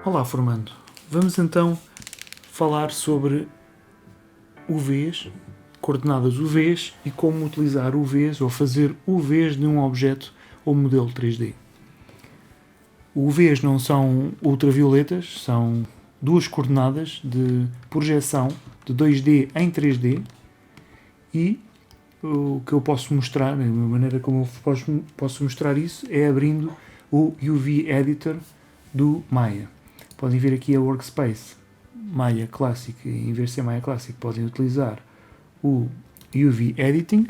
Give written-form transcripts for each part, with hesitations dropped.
Olá, formando. Vamos então falar sobre UVs, coordenadas UVs e como utilizar UVs ou fazer UVs de um objeto ou modelo 3D. UVs não são ultravioletas, são duas coordenadas de projeção de 2D em 3D e o que eu posso mostrar, a maneira como eu posso mostrar isso é abrindo o UV Editor do Maya. Podem vir aqui a Workspace Maya Classic, em vez de ser Maya Classic podem utilizar o UV Editing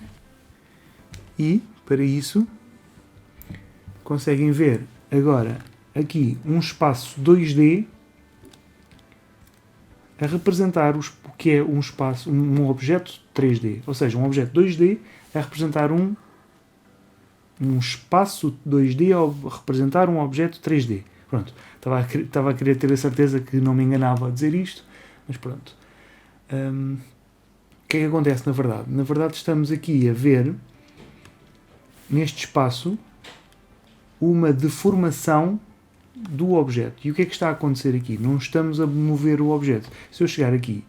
e para isso conseguem ver agora aqui um espaço 2D a representar o que é um espaço, um objeto 3D, ou seja, um objeto 2D a representar um espaço 2D a representar um objeto 3D. Pronto, estava a querer ter a certeza que não me enganava a dizer isto, mas pronto. O que é que acontece na verdade? Na verdade estamos aqui a ver, neste espaço, uma deformação do objeto. E o que é que está a acontecer aqui? Não estamos a mover o objeto. Se eu chegar aqui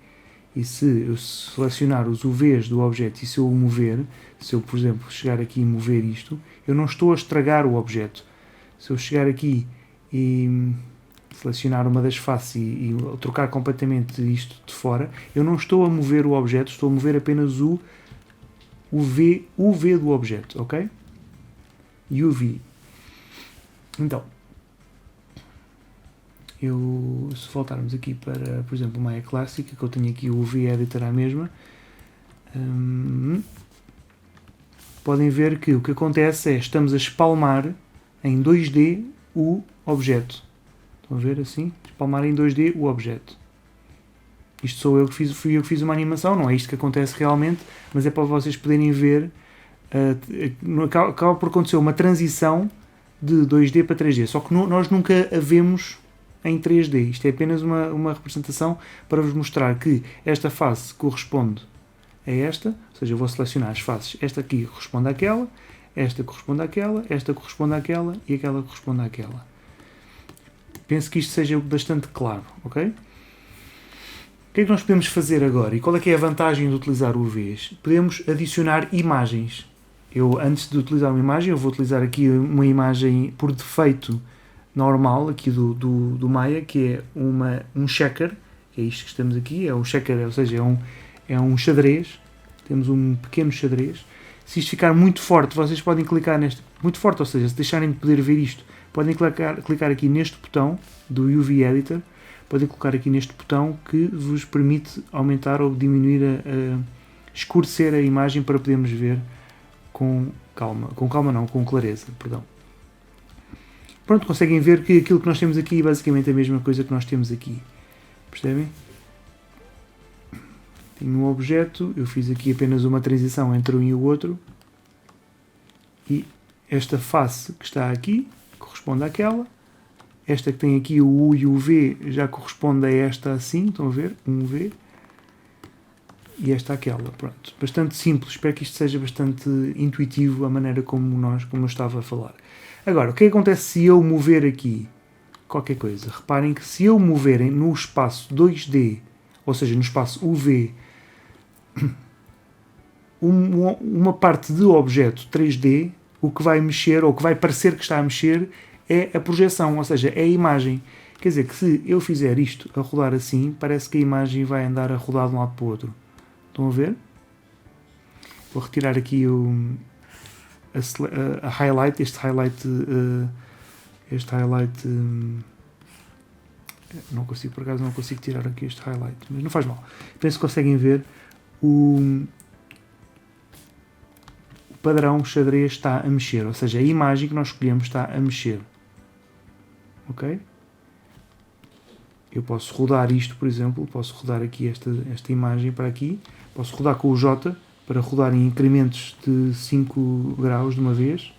e se eu selecionar os UVs do objeto e se eu o mover, se eu, por exemplo, chegar aqui e mover isto, eu não estou a estragar o objeto. Se eu chegar aqui e selecionar uma das faces e trocar completamente isto de fora, eu não estou a mover o objeto, estou a mover apenas o UV do objeto, ok? UV. Então, se voltarmos aqui para, por exemplo, Maya Classic, que eu tenho aqui o UV Editor à mesma, podem ver que o que acontece é estamos a espalmar em 2D o objeto. Estão a ver assim? Espalmar em 2D o objeto. Isto sou eu que fiz, fui eu que fiz uma animação, não é isto que acontece realmente, mas é para vocês poderem ver. Acaba por acontecer uma transição de 2D para 3D, só que nós nunca a vemos em 3D. Isto é apenas uma representação para vos mostrar que esta face corresponde a esta, ou seja, eu vou selecionar as faces. Esta aqui corresponde àquela, esta corresponde àquela, esta corresponde àquela e aquela corresponde àquela. Penso que isto seja bastante claro, ok? O que é que nós podemos fazer agora? E qual é que é a vantagem de utilizar UVs? Podemos adicionar imagens. Eu, antes de utilizar uma imagem, eu vou utilizar aqui uma imagem por defeito normal, aqui do Maya, que é um checker, que é isto que estamos aqui, é um checker, ou seja, é um xadrez, temos um pequeno xadrez. Se isto ficar muito forte, vocês podem clicar neste, muito forte, ou seja, se deixarem de poder ver isto, podem clicar aqui neste botão do UV Editor, podem clicar aqui neste botão que vos permite aumentar ou diminuir, escurecer a imagem para podermos ver com clareza, perdão. Pronto, conseguem ver que aquilo que nós temos aqui é basicamente a mesma coisa que nós temos aqui. Percebem? Tenho um objeto, eu fiz aqui apenas uma transição entre um e o outro. E esta face que está aqui corresponde àquela. Esta que tem aqui o U e o V já corresponde a esta assim, estão a ver? Um V. E esta àquela. Pronto. Bastante simples, espero que isto seja bastante intuitivo a maneira como eu estava a falar. Agora, o que acontece se eu mover aqui qualquer coisa? Reparem que se eu mover no espaço 2D, ou seja, no espaço UV, uma parte do objeto 3D, o que vai mexer, ou o que vai parecer que está a mexer, é a projeção, ou seja, é a imagem. Quer dizer que se eu fizer isto a rodar assim, parece que a imagem vai andar a rodar de um lado para o outro. Estão a ver? Vou retirar aqui a highlight, este highlight, não consigo, por acaso não consigo tirar aqui este highlight, mas não faz mal. Penso que conseguem ver o padrão xadrez está a mexer, ou seja, a imagem que nós escolhemos está a mexer. Ok? Eu posso rodar isto, por exemplo, posso rodar aqui esta imagem para aqui, posso rodar com o J para rodar em incrementos de 5 graus de uma vez.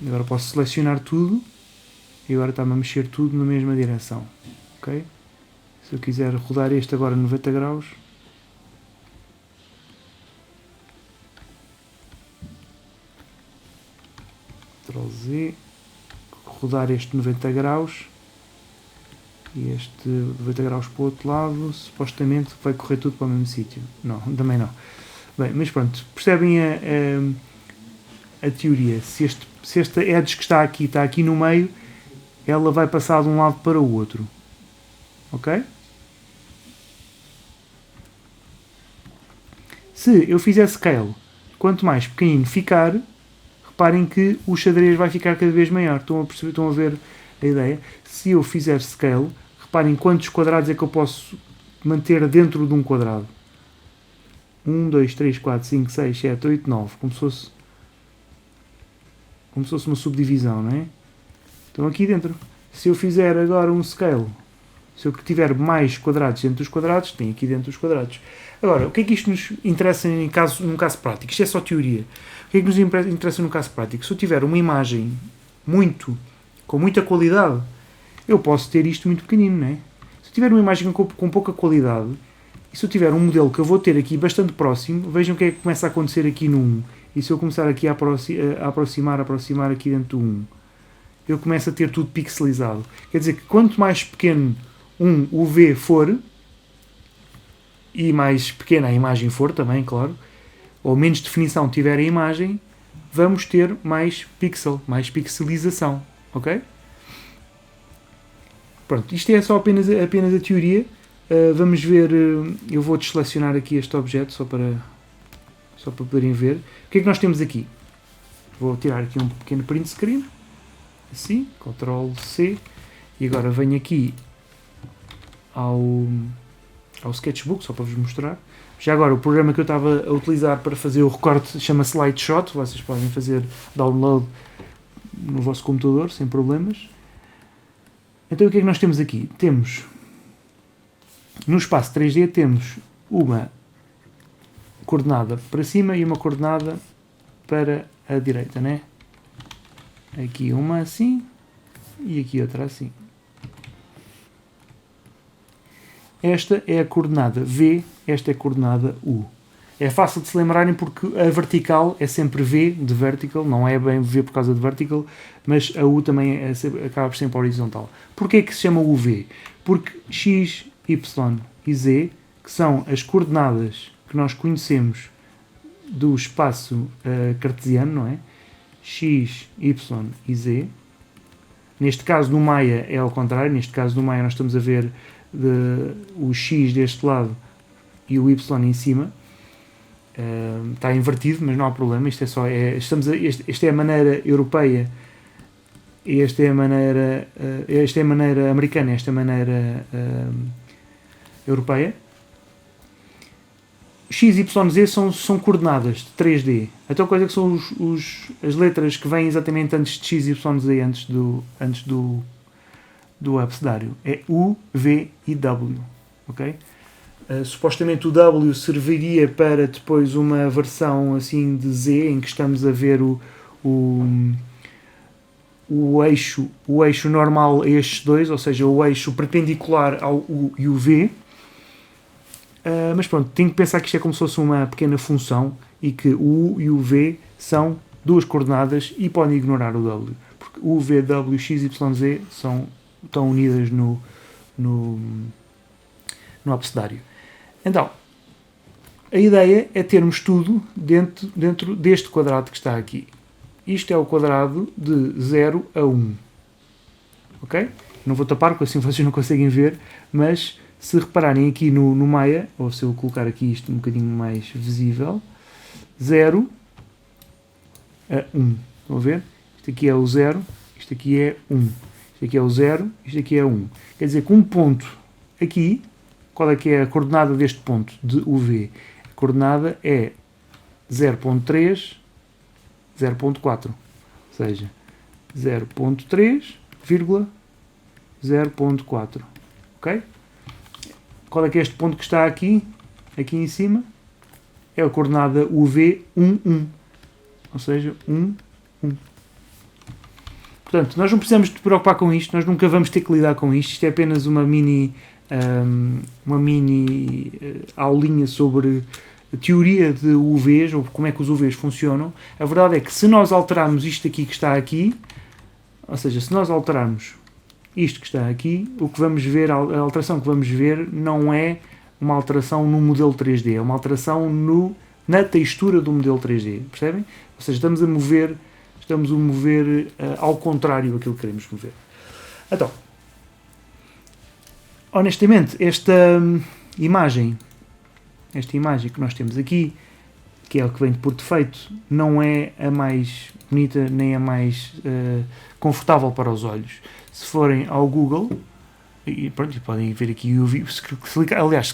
E agora posso selecionar tudo e agora está-me a mexer tudo na mesma direção. Ok? Se eu quiser rodar este agora 90 graus, Ctrl Z, rodar este 90 graus e este 90 graus para o outro lado, supostamente vai correr tudo para o mesmo sítio. Não, também não. Bem, mas pronto, percebem a teoria. Se esta edge que está aqui no meio, ela vai passar de um lado para o outro. Ok? Se eu fizer scale, quanto mais pequenino ficar, reparem que o xadrez vai ficar cada vez maior. Estão a ver a ideia? Se eu fizer scale, reparem quantos quadrados é que eu posso manter dentro de um quadrado. 1, 2, 3, 4, 5, 6, 7, 8, 9. Como se fosse uma subdivisão, não é? Então aqui dentro. Se eu fizer agora um scale, se eu tiver mais quadrados dentro dos quadrados, tem aqui dentro dos quadrados. Agora, o que é que isto nos interessa num caso prático? Isto é só teoria. O que é que nos interessa num caso prático? Se eu tiver uma imagem com muita qualidade, eu posso ter isto muito pequenino, não é? Se eu tiver uma imagem com pouca qualidade, e se eu tiver um modelo que eu vou ter aqui bastante próximo, vejam o que é que começa a acontecer aqui no 1. E se eu começar aqui a aproximar aqui dentro do 1, eu começo a ter tudo pixelizado. Quer dizer que quanto mais pequeno o V for, e mais pequena a imagem for também, claro, ou menos definição tiver a imagem, vamos ter mais pixelização, ok? Pronto, isto é só apenas a teoria. Vamos ver, eu vou desselecionar aqui este objeto só para poderem ver. O que é que nós temos aqui? Vou tirar aqui um pequeno print screen, assim, Ctrl C, e agora venho aqui ao Sketchbook, só para vos mostrar. Já agora, o programa que eu estava a utilizar para fazer o recorte chama-se Lightshot, vocês podem fazer download no vosso computador, sem problemas. Então o que é que nós temos aqui? Temos, no espaço 3D, temos uma coordenada para cima e uma coordenada para a direita, né? Aqui uma assim e aqui outra assim. Esta é a coordenada V, esta é a coordenada U. É fácil de se lembrarem porque a vertical é sempre V, de vertical, não é bem V por causa de vertical, mas a U também acaba por sempre horizontal. Porquê que se chama UV? Porque X, Y e Z, que são as coordenadas que nós conhecemos do espaço cartesiano, não é? X, Y e Z. Neste caso, no Maya é ao contrário. Neste caso, no Maya nós estamos a ver o X deste lado e o Y em cima. Está invertido, mas não há problema. Isto é a maneira europeia, esta é a maneira americana, esta é a maneira europeia. X, Y, Z são coordenadas de 3D. Então, quais é que são as letras que vêm exatamente antes de X, Y, Z, antes do abecedário? É U, V e W. Ok? Supostamente o W serviria para depois uma versão assim de Z, em que estamos a ver o eixo normal a estes dois, ou seja, o eixo perpendicular ao U e o V. Mas pronto, tenho que pensar que isto é como se fosse uma pequena função e que o U e o V são duas coordenadas e podem ignorar o W, porque U, V, W, X, Y, Z estão unidas no abecedário. Então, a ideia é termos tudo dentro deste quadrado que está aqui. Isto é o quadrado de 0 a 1. Ok? Não vou tapar, porque assim vocês não conseguem ver, mas se repararem aqui no Maya, ou se eu colocar aqui isto um bocadinho mais visível, 0 a 1. Estão a ver? Isto aqui é o 0, isto aqui é 1. Isto aqui é o 0, isto aqui é 1. Quer dizer que um ponto aqui, qual é que é a coordenada deste ponto de UV? A coordenada é 0.3, 0.4. Ou seja, 0.3, 0.4. Ok? Qual é que é este ponto que está aqui em cima? É a coordenada UV 1, 1. Ou seja, 1, 1. Portanto, nós não precisamos de preocupar com isto, nós nunca vamos ter que lidar com isto. Isto é apenas uma mini aulinha sobre a teoria de UVs, ou como é que os UVs funcionam. A verdade é que se nós alterarmos isto aqui que está aqui, Ou seja, se nós alterarmos isto que está aqui, o que vamos ver, a alteração que vamos ver não é uma alteração no modelo 3D, é uma alteração na textura do modelo 3D, percebem? Ou seja, estamos a mover ao contrário daquilo que queremos mover. Então, honestamente, esta imagem que nós temos aqui, que é o que vem por defeito, não é a mais bonita nem a mais confortável para os olhos. Se forem ao Google, e pronto, podem ver aqui UV, se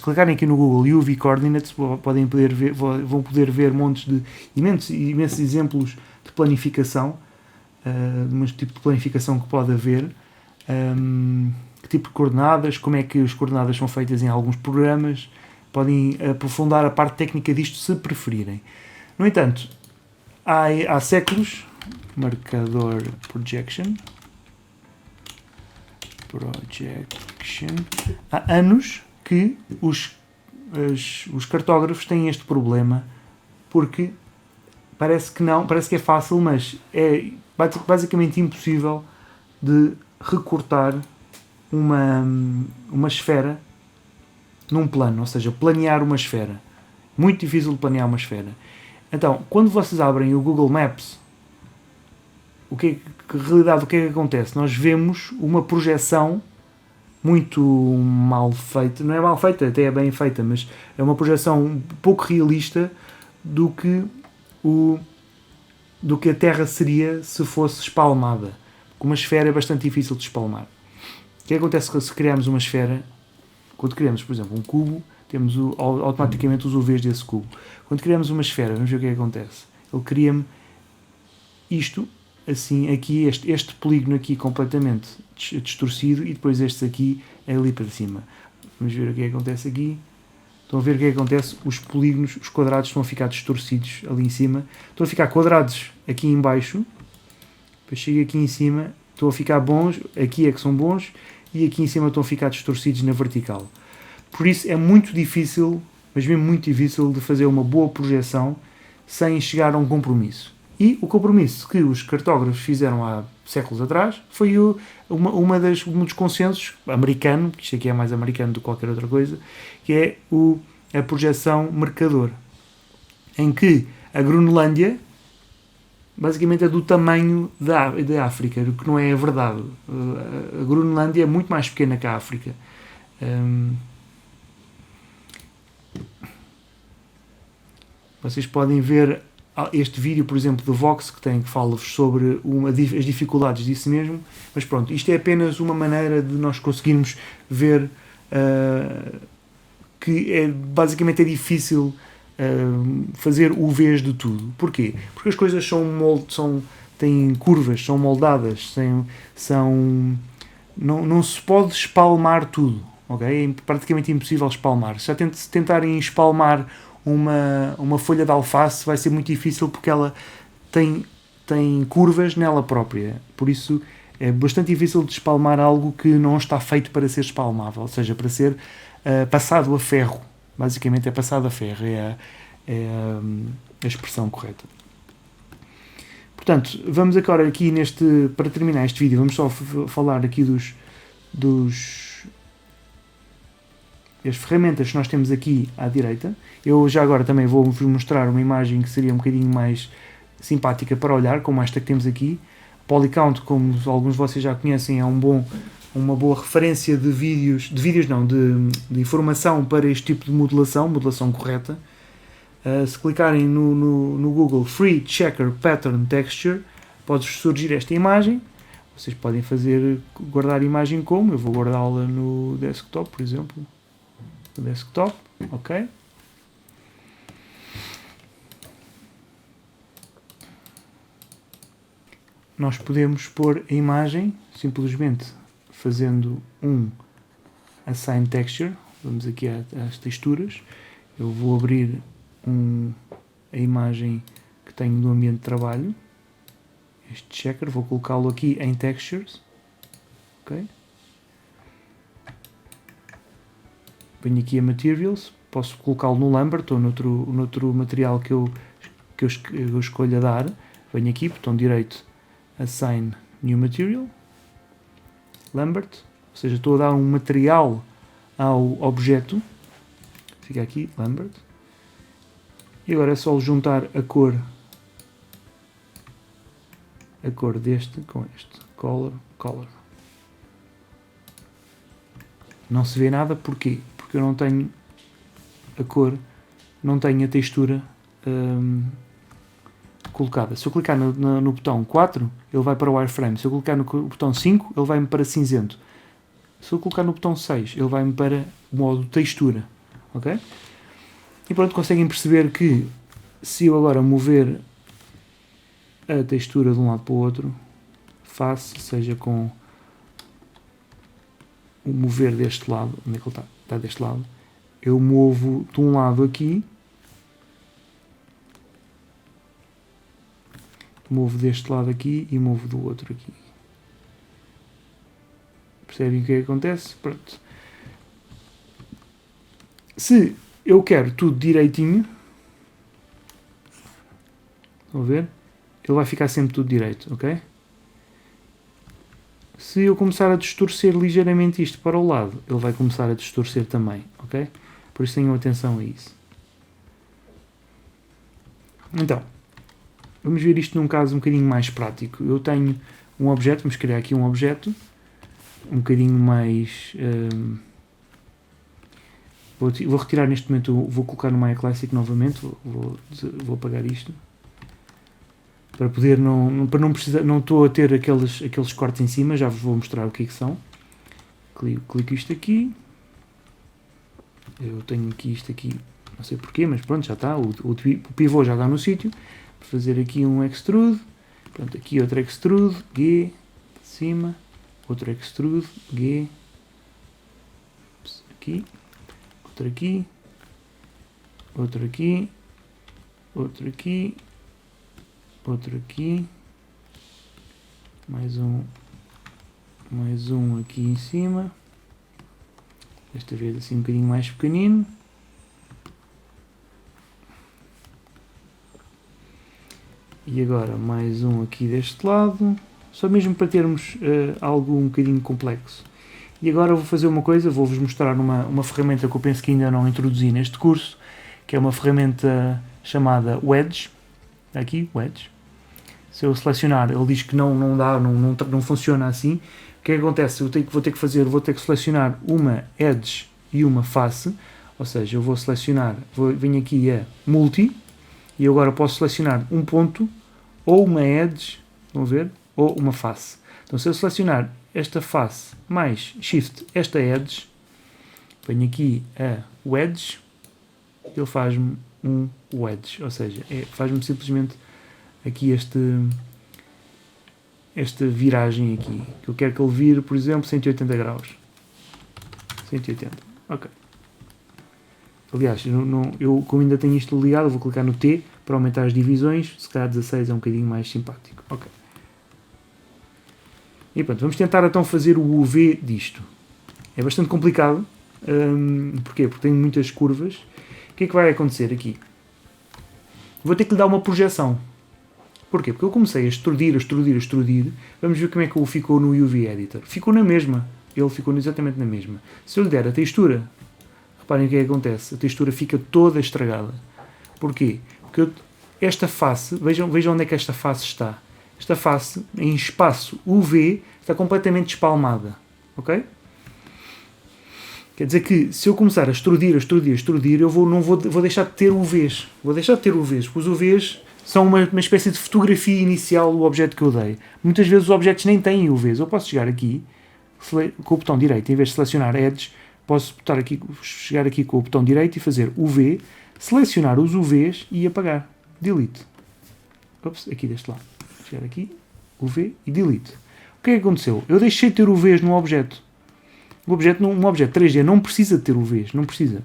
clicarem aqui no Google UV Coordinates, vão poder ver montes de imensos exemplos de planificação, mas tipo de planificação que pode haver, que tipo de coordenadas, como é que as coordenadas são feitas em alguns programas. Podem aprofundar a parte técnica disto se preferirem. No entanto, há séculos, marcador projection, há anos que os cartógrafos têm este problema, porque parece que é fácil, mas é basicamente impossível de recortar uma esfera num plano, ou seja, planear uma esfera. Muito difícil de planear uma esfera. Então, quando vocês abrem o Google Maps, o que é que acontece? Nós vemos uma projeção muito mal feita, não é mal feita, até é bem feita, mas é uma projeção um pouco realista do que a Terra seria se fosse espalmada. Porque uma esfera é bastante difícil de espalmar. O que acontece se criarmos uma esfera? Quando criamos, por exemplo, um cubo, temos automaticamente os UVs desse cubo. Quando criamos uma esfera, vamos ver o que acontece. Ele cria-me isto, assim, aqui, este polígono aqui completamente distorcido, e depois este aqui é ali para cima. Vamos ver o que acontece aqui. Estão a ver o que acontece? Os polígonos, os quadrados estão a ficar distorcidos ali em cima. Estão a ficar quadrados aqui em baixo. Depois chego aqui em cima, estão a ficar bons, aqui é que são bons, e aqui em cima estão a ficar distorcidos na vertical. Por isso é muito difícil, mas mesmo muito difícil, de fazer uma boa projeção sem chegar a um compromisso. E o compromisso que os cartógrafos fizeram há séculos atrás foi um dos consensos americano, que isto aqui é mais americano do que qualquer outra coisa, que é a projeção mercador, em que a Groenlândia basicamente é do tamanho da África, o que não é a verdade. A Groenlândia é muito mais pequena que a África. Vocês podem ver este vídeo, por exemplo, do Vox, que fala-vos sobre as dificuldades disso mesmo, mas pronto, isto é apenas uma maneira de nós conseguirmos ver que basicamente é difícil fazer UVs de tudo. Porquê? Porque as coisas têm curvas, são moldadas, não se pode espalmar tudo, ok? É praticamente impossível espalmar. Se tentarem espalmar uma folha de alface, vai ser muito difícil, porque ela tem curvas nela própria. Por isso é bastante difícil de espalmar algo que não está feito para ser espalmável, ou seja, para ser passado a ferro. Basicamente é passado a ferro, é a expressão correta. Portanto, vamos agora aqui para terminar este vídeo, vamos só falar aqui as ferramentas que nós temos aqui à direita. Eu já agora também vou-vos mostrar uma imagem que seria um bocadinho mais simpática para olhar, como esta que temos aqui. Polycount, como alguns de vocês já conhecem, é uma boa referência de informação para este tipo de modelação correta. Se clicarem no Google Free Checker Pattern Texture, pode surgir esta imagem. Vocês podem guardar a imagem como? Eu vou guardá-la no desktop, por exemplo. No desktop, ok. Nós podemos pôr a imagem simplesmente fazendo Assign Texture. Vamos aqui às texturas. Eu vou abrir a imagem que tenho no ambiente de trabalho. Este checker, vou colocá-lo aqui em Textures. Ok. Venho aqui a Materials. Posso colocá-lo no Lambert ou noutro material que eu escolha dar. Venho aqui, botão direito, Assign New Material, Lambert, ou seja, estou a dar um material ao objeto, fica aqui, Lambert, e agora é só juntar a cor deste com este, color. Não se vê nada, porquê? Porque eu não tenho a cor, não tenho a textura colocada. Se eu clicar no botão 4, ele vai para o wireframe. Se eu clicar no botão 5, ele vai-me para cinzento. Se eu colocar no botão 6, ele vai-me para o modo textura. Ok? E pronto, conseguem perceber que se eu agora mover a textura de um lado para o outro, seja com o mover deste lado, onde é que ele está? Está deste lado. Eu movo de um lado aqui, movo deste lado aqui e movo do outro aqui. Percebem o que é que acontece? Pronto. Se eu quero tudo direitinho, estão a ver? Ele vai ficar sempre tudo direito, ok? Se eu começar a distorcer ligeiramente isto para o lado, ele vai começar a distorcer também, ok? Por isso tenham atenção a isso. Então, vamos ver isto num caso um bocadinho mais prático. Eu tenho um objeto, vamos criar aqui um objeto, um bocadinho mais... vou retirar neste momento, vou colocar no Maya Classic novamente, vou apagar isto. Para poder para não precisar, não estou a ter aqueles cortes em cima, já vos vou mostrar o que é que são. Clico isto aqui. Eu tenho aqui isto aqui, não sei porquê, mas pronto, já está. O pivô já está no sítio. Vou fazer aqui um extrude. Pronto, aqui outro extrude, G, de cima. Outro extrude, G. Aqui. Outro aqui. Outro aqui. Outro aqui. Outro aqui, mais um aqui em cima, desta vez assim um bocadinho mais pequenino, e agora mais um aqui deste lado, só mesmo para termos algo um bocadinho complexo. E agora vou fazer uma coisa, vou-vos mostrar uma ferramenta que eu penso que ainda não introduzi neste curso, que é uma ferramenta chamada Wedge. Aqui, Wedge. Se eu selecionar, ele diz que não funciona assim. O que é que acontece? Vou ter que selecionar uma edge e uma face, ou seja, eu vou selecionar, venho aqui a multi, e eu agora posso selecionar um ponto, ou uma edge, vão ver, ou uma face. Então se eu selecionar esta face mais shift esta edge, venho aqui a wedge, ele faz-me um wedge, ou seja, faz-me simplesmente aqui esta viragem aqui, que eu quero que ele vire, por exemplo, 180 graus. 180, ok. Aliás, eu como ainda tenho isto ligado, vou clicar no T para aumentar as divisões, se calhar 16 é um bocadinho mais simpático, ok. E pronto, vamos tentar então fazer o UV disto. É bastante complicado, porquê? Porque tem muitas curvas. O que é que vai acontecer aqui? Vou ter que lhe dar uma projeção. Porquê? Porque eu comecei a extrudir. Vamos ver como é que ficou no UV Editor. Ficou na mesma. Ele ficou exatamente na mesma. Se eu lhe der a textura, reparem o que é que acontece. A textura fica toda estragada. Porquê? Porque esta face, vejam onde é que esta face está. Esta face, em espaço UV, está completamente espalmada. Ok? Quer dizer que se eu começar a extrudir, eu vou deixar de ter UVs. Vou deixar de ter UVs, porque os UVs são uma espécie de fotografia inicial do objeto que eu dei. Muitas vezes os objetos nem têm UVs. Eu posso chegar aqui, com o botão direito, em vez de selecionar Edge, posso chegar aqui com o botão direito e fazer UV, selecionar os UVs e apagar. Delete. Ops, aqui deste lado. Chegar aqui, UV e Delete. O que é que aconteceu? Eu deixei de ter UVs no objeto. Um objeto 3D não precisa de ter UVs. Não precisa.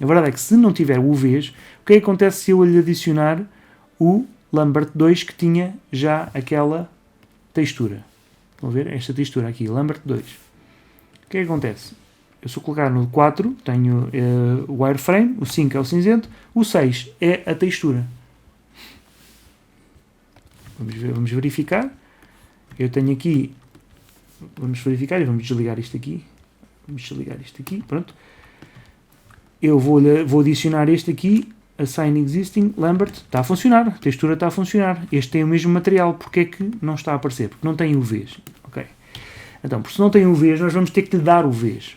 A verdade é que se não tiver UVs, o que é que acontece se eu lhe adicionar o Lambert 2 que tinha já aquela textura? Vão ver? Esta textura aqui, Lambert 2. O que é que acontece? Eu se eu colocar no 4, tenho o wireframe, o 5 é o cinzento, o 6 é a textura. Vamos verificar. eu tenho aqui, vamos verificar e vamos desligar isto aqui. Pronto. Eu vou adicionar este aqui, Assign Existing, Lambert, está a funcionar, a textura está a funcionar. Este tem o mesmo material, porque é que não está a aparecer? Porque não tem UVs. Ok. Então, porque se não tem UVs, nós vamos ter que lhe dar UVs.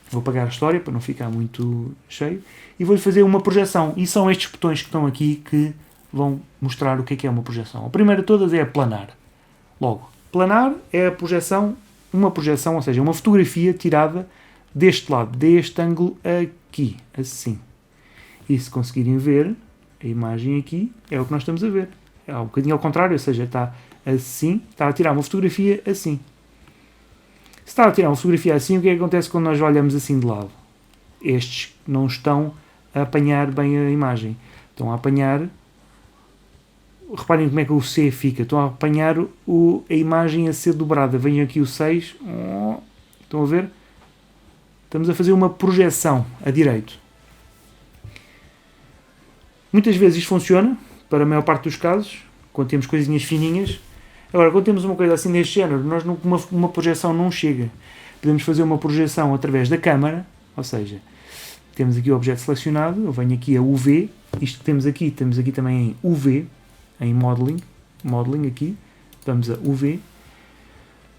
Vou apagar a história para não ficar muito cheio e vou-lhe fazer uma projeção. E são estes botões que estão aqui que vão mostrar o que é uma projeção. A primeira de todas é a planar. Logo, planar é a projeção, uma projeção, ou seja, uma fotografia tirada deste lado, deste ângulo aqui, assim. E se conseguirem ver, a imagem aqui é o que nós estamos a ver. É um bocadinho ao contrário, ou seja, está assim, está a tirar uma fotografia assim. Se está a tirar uma fotografia assim, o que é que acontece quando nós olhamos assim de lado? Estes não estão a apanhar bem a imagem. Estão a apanhar... Reparem como é que o C fica. Estão a apanhar a imagem a ser dobrada. Venham aqui o 6. Estão a ver? Estamos a fazer uma projeção a direito. Muitas vezes isto funciona, para a maior parte dos casos, quando temos coisinhas fininhas. Agora, quando temos uma coisa assim deste género, nós uma projeção não chega. Podemos fazer uma projeção através da câmara, ou seja, temos aqui o objeto selecionado, eu venho aqui a UV, isto que temos aqui também em UV, em modeling aqui, vamos a UV.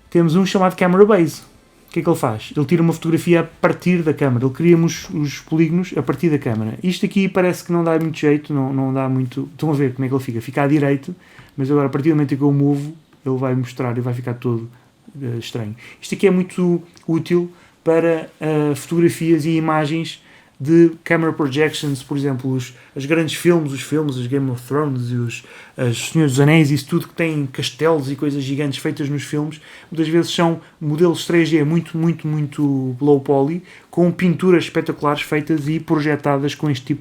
Temos um chamado Camera Base. O que é que ele faz? Ele tira uma fotografia a partir da câmara, ele cria os polígonos a partir da câmara. Isto aqui parece que não dá muito jeito, não dá muito... Estão a ver como é que ele fica? Fica à direita, mas agora a partir do momento em que eu movo, ele vai mostrar e vai ficar todo estranho. Isto aqui é muito útil para fotografias e imagens de camera projections, por exemplo, os grandes filmes, os Game of Thrones e os Senhor dos Anéis, isso tudo que tem castelos e coisas gigantes feitas nos filmes, muitas vezes são modelos 3D muito low poly, com pinturas espetaculares feitas e projetadas com este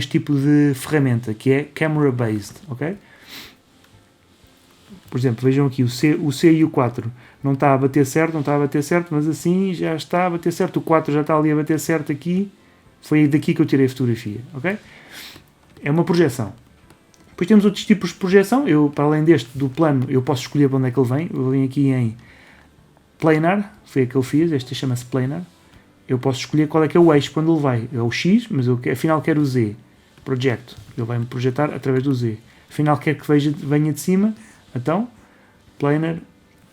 tipo de ferramenta, que é camera based, ok? Por exemplo, vejam aqui, o C e o 4 não está a bater certo, mas assim já está a bater certo. O 4 já está ali a bater certo aqui. Foi daqui que eu tirei a fotografia, ok? É uma projeção. Depois temos outros tipos de projeção. Eu, para além do plano, eu posso escolher para onde é que ele vem. Eu venho aqui em Planar, foi a que eu fiz, este chama-se Planar. Eu posso escolher qual é que é o eixo quando ele vai. É o X, mas eu afinal quero o Z. Project. Ele vai-me projetar através do Z. Afinal quero que venha de cima. Então, Planar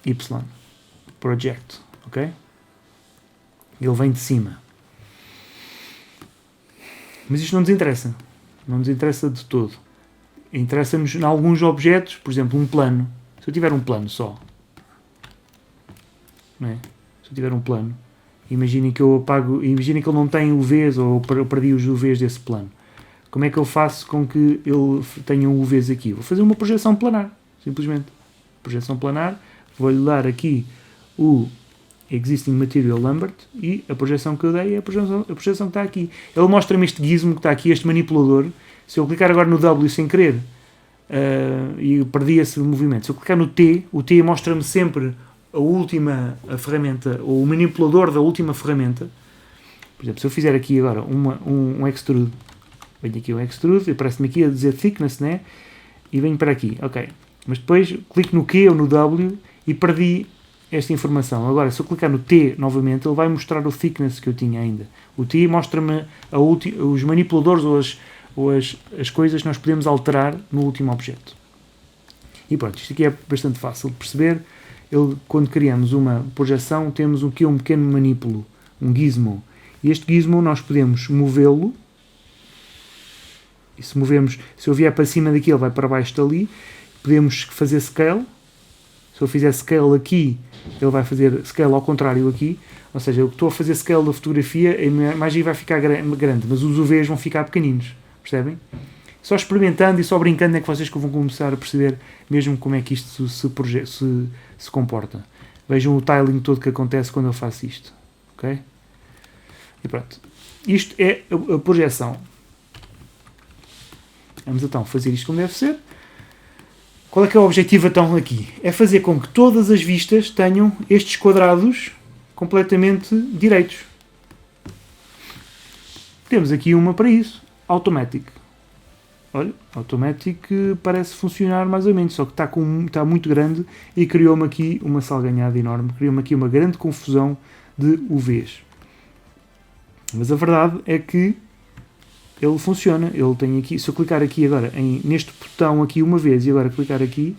Y. Project, ok? Ele vem de cima. Mas isto não nos interessa. Não nos interessa de todo. Interessa-nos em alguns objetos, por exemplo, um plano. Se eu tiver um plano só, não é? Se eu tiver um plano, imaginem que eu apago, imaginem que ele não tem UVs ou eu perdi os UVs desse plano. Como é que eu faço com que ele tenha UVs aqui? Vou fazer uma projeção planar, simplesmente. Projeção planar, vou-lhe dar aqui o Existing Material Lambert e a projeção que eu dei é a projeção que está aqui. Ele mostra-me este gizmo que está aqui, este manipulador. Se eu clicar agora no W sem querer e perdi esse movimento, se eu clicar no T, o T mostra-me sempre a ferramenta, ou o manipulador da última ferramenta. Por exemplo, se eu fizer aqui agora um extrude, venho aqui o extrude, aparece-me aqui a dizer thickness, né? E venho para aqui, ok. Mas depois clico no Q ou no W e perdi esta informação. Agora, se eu clicar no T novamente, ele vai mostrar o thickness que eu tinha ainda. O T mostra-me os manipuladores ou as coisas que nós podemos alterar no último objeto. E pronto, isto aqui é bastante fácil de perceber. Quando criamos uma projeção, temos um pequeno manipulo, um gizmo. E este gizmo nós podemos movê-lo. E se eu vier para cima daqui, ele vai para baixo dali. Podemos fazer scale. Se eu fizer scale aqui, ele vai fazer scale ao contrário aqui. Ou seja, eu estou a fazer scale da fotografia, a imagem vai ficar grande, mas os UVs vão ficar pequeninos. Percebem? Só experimentando e só brincando é que vocês vão começar a perceber mesmo como é que isto se comporta. Vejam o tiling todo que acontece quando eu faço isto. Ok? E pronto. Isto é a projeção. Vamos então fazer isto como deve ser. Qual é que é o objetivo então aqui? É fazer com que todas as vistas tenham estes quadrados completamente direitos. Temos aqui uma para isso. Automatic. olha, Automatic parece funcionar mais ou menos, só que está muito grande e criou-me aqui uma salganhada enorme, criou-me aqui uma grande confusão de UVs. Mas a verdade é que ele funciona, ele tem aqui, se eu clicar aqui agora neste botão aqui uma vez e agora clicar aqui,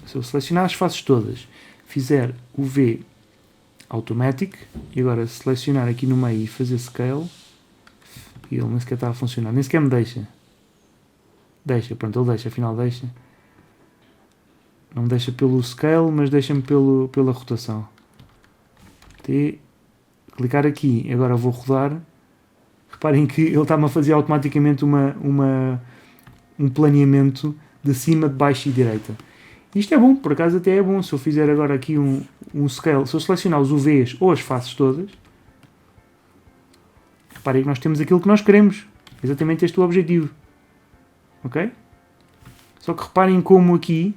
se eu selecionar as faces todas, fizer UV Automatic e agora selecionar aqui no meio e fazer Scale, e ele nem sequer está a funcionar, nem sequer me deixa. Pronto, ele deixa, afinal deixa. Não me deixa pelo Scale, mas deixa-me pela rotação. Clicar aqui, agora vou rodar. Reparem que ele está-me a fazer automaticamente um planeamento de cima, de baixo e direita. Isto é bom, por acaso até é bom. Se eu fizer agora aqui um scale, se eu selecionar os UVs ou as faces todas, reparem que nós temos aquilo que nós queremos. Exatamente este é o objetivo. Ok? Só que reparem como aqui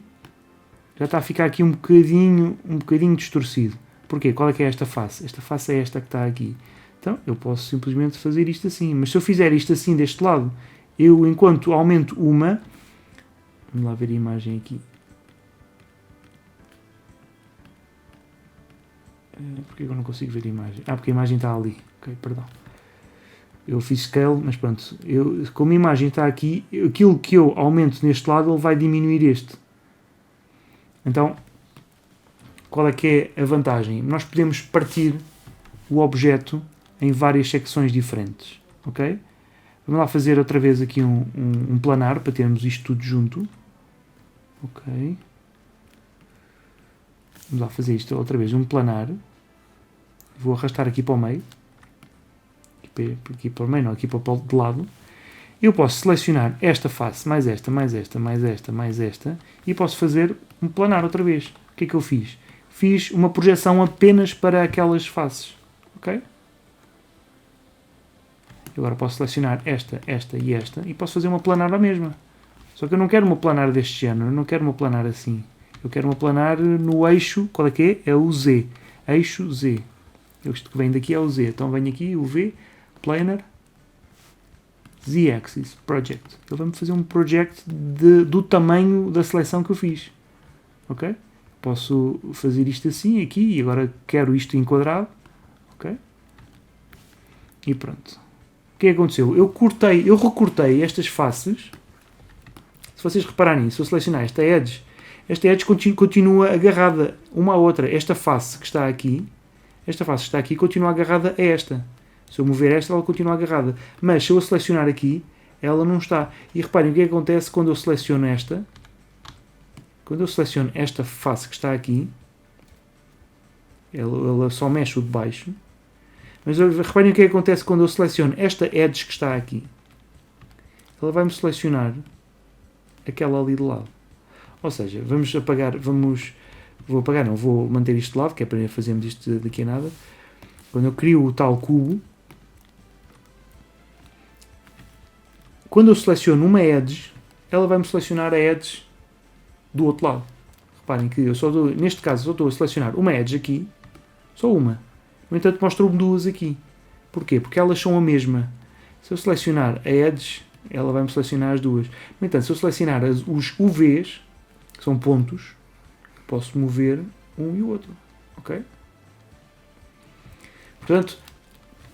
já está a ficar aqui um bocadinho distorcido. Porquê? Qual é que é esta face? Esta face é esta que está aqui. Então, eu posso simplesmente fazer isto assim. Mas se eu fizer isto assim deste lado, eu, enquanto aumento uma... Vamos lá ver a imagem aqui. Porquê eu não consigo ver a imagem? Porque a imagem está ali. Ok, perdão. Eu fiz scale, mas pronto. Como a imagem está aqui, aquilo que eu aumento neste lado, ele vai diminuir este. Então, qual é que é a vantagem? Nós podemos partir o objeto em várias secções diferentes. Ok? Vamos lá fazer outra vez aqui um planar para termos isto tudo junto. Ok. Vamos lá fazer isto outra vez, um planar. Vou arrastar aqui para o meio. Aqui para o meio, não, aqui para o de lado. Eu posso selecionar esta face, mais esta, mais esta, mais esta, mais esta, e posso fazer um planar outra vez. O que é que eu fiz? Fiz uma projeção apenas para aquelas faces. Ok? Agora posso selecionar esta, esta e esta, e posso fazer uma planar à mesma. Só que eu não quero uma planar deste género, eu não quero uma planar assim. Eu quero uma planar no eixo, qual é que é? É o Z. Eixo Z. Isto que vem daqui é o Z. Então venho aqui, o V, Planar, Z-Axis, Project. Ele vai-me fazer um project do tamanho da seleção que eu fiz. Ok? Posso fazer isto assim, aqui, e agora quero isto enquadrado. Ok? E pronto. O que é que aconteceu? Eu recortei estas faces. Se vocês repararem, se eu selecionar esta edge continua agarrada uma à outra. Esta face que está aqui continua agarrada a esta. Se eu mover esta, ela continua agarrada. Mas se eu a selecionar aqui, ela não está. E reparem o que acontece quando eu seleciono esta. Quando eu seleciono esta face que está aqui, ela só mexe o de baixo. Mas reparem o que acontece quando eu seleciono esta edge que está aqui. Ela vai-me selecionar aquela ali de lado. Ou seja, vou manter isto de lado, que é para fazermos isto daqui a nada. Quando eu crio o tal cubo, quando eu seleciono uma edge, ela vai-me selecionar a edge do outro lado. Reparem que neste caso, só estou a selecionar uma edge aqui, só uma. No entanto, mostro-me duas aqui. Porquê? Porque elas são a mesma. Se eu selecionar a edge, ela vai-me selecionar as duas. No entanto, se eu selecionar os UVs, que são pontos, posso mover um e o outro. Ok? Portanto,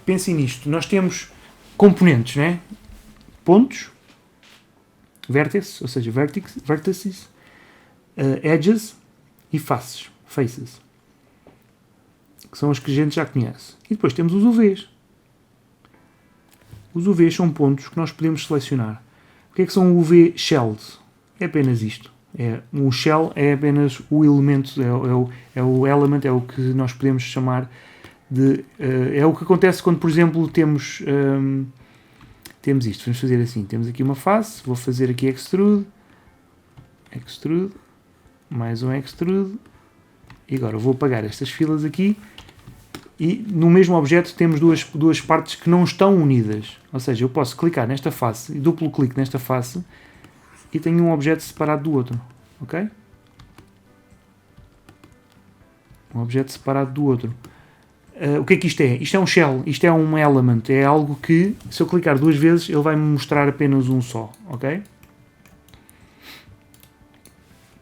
pensem nisto. Nós temos componentes, né? Pontos, vértices, ou seja, vertices, edges e faces, que são as que a gente já conhece. E depois temos os UVs. Os UVs são pontos que nós podemos selecionar. O que é que são UV shells? É apenas isto. O shell é apenas o elemento, é o element, é o que nós podemos chamar de... é o que acontece quando, por exemplo, temos isto. Vamos fazer assim. Temos aqui uma face, vou fazer aqui extrude, mais um extrude, e agora vou apagar estas filas aqui, e no mesmo objeto temos duas partes que não estão unidas. Ou seja, eu posso clicar nesta face, e duplo clique nesta face, e tenho um objeto separado do outro. Ok? Um objeto separado do outro. o que é que isto é? Isto é um shell, isto é um element, é algo que, se eu clicar 2 vezes, ele vai-me mostrar apenas um só, ok?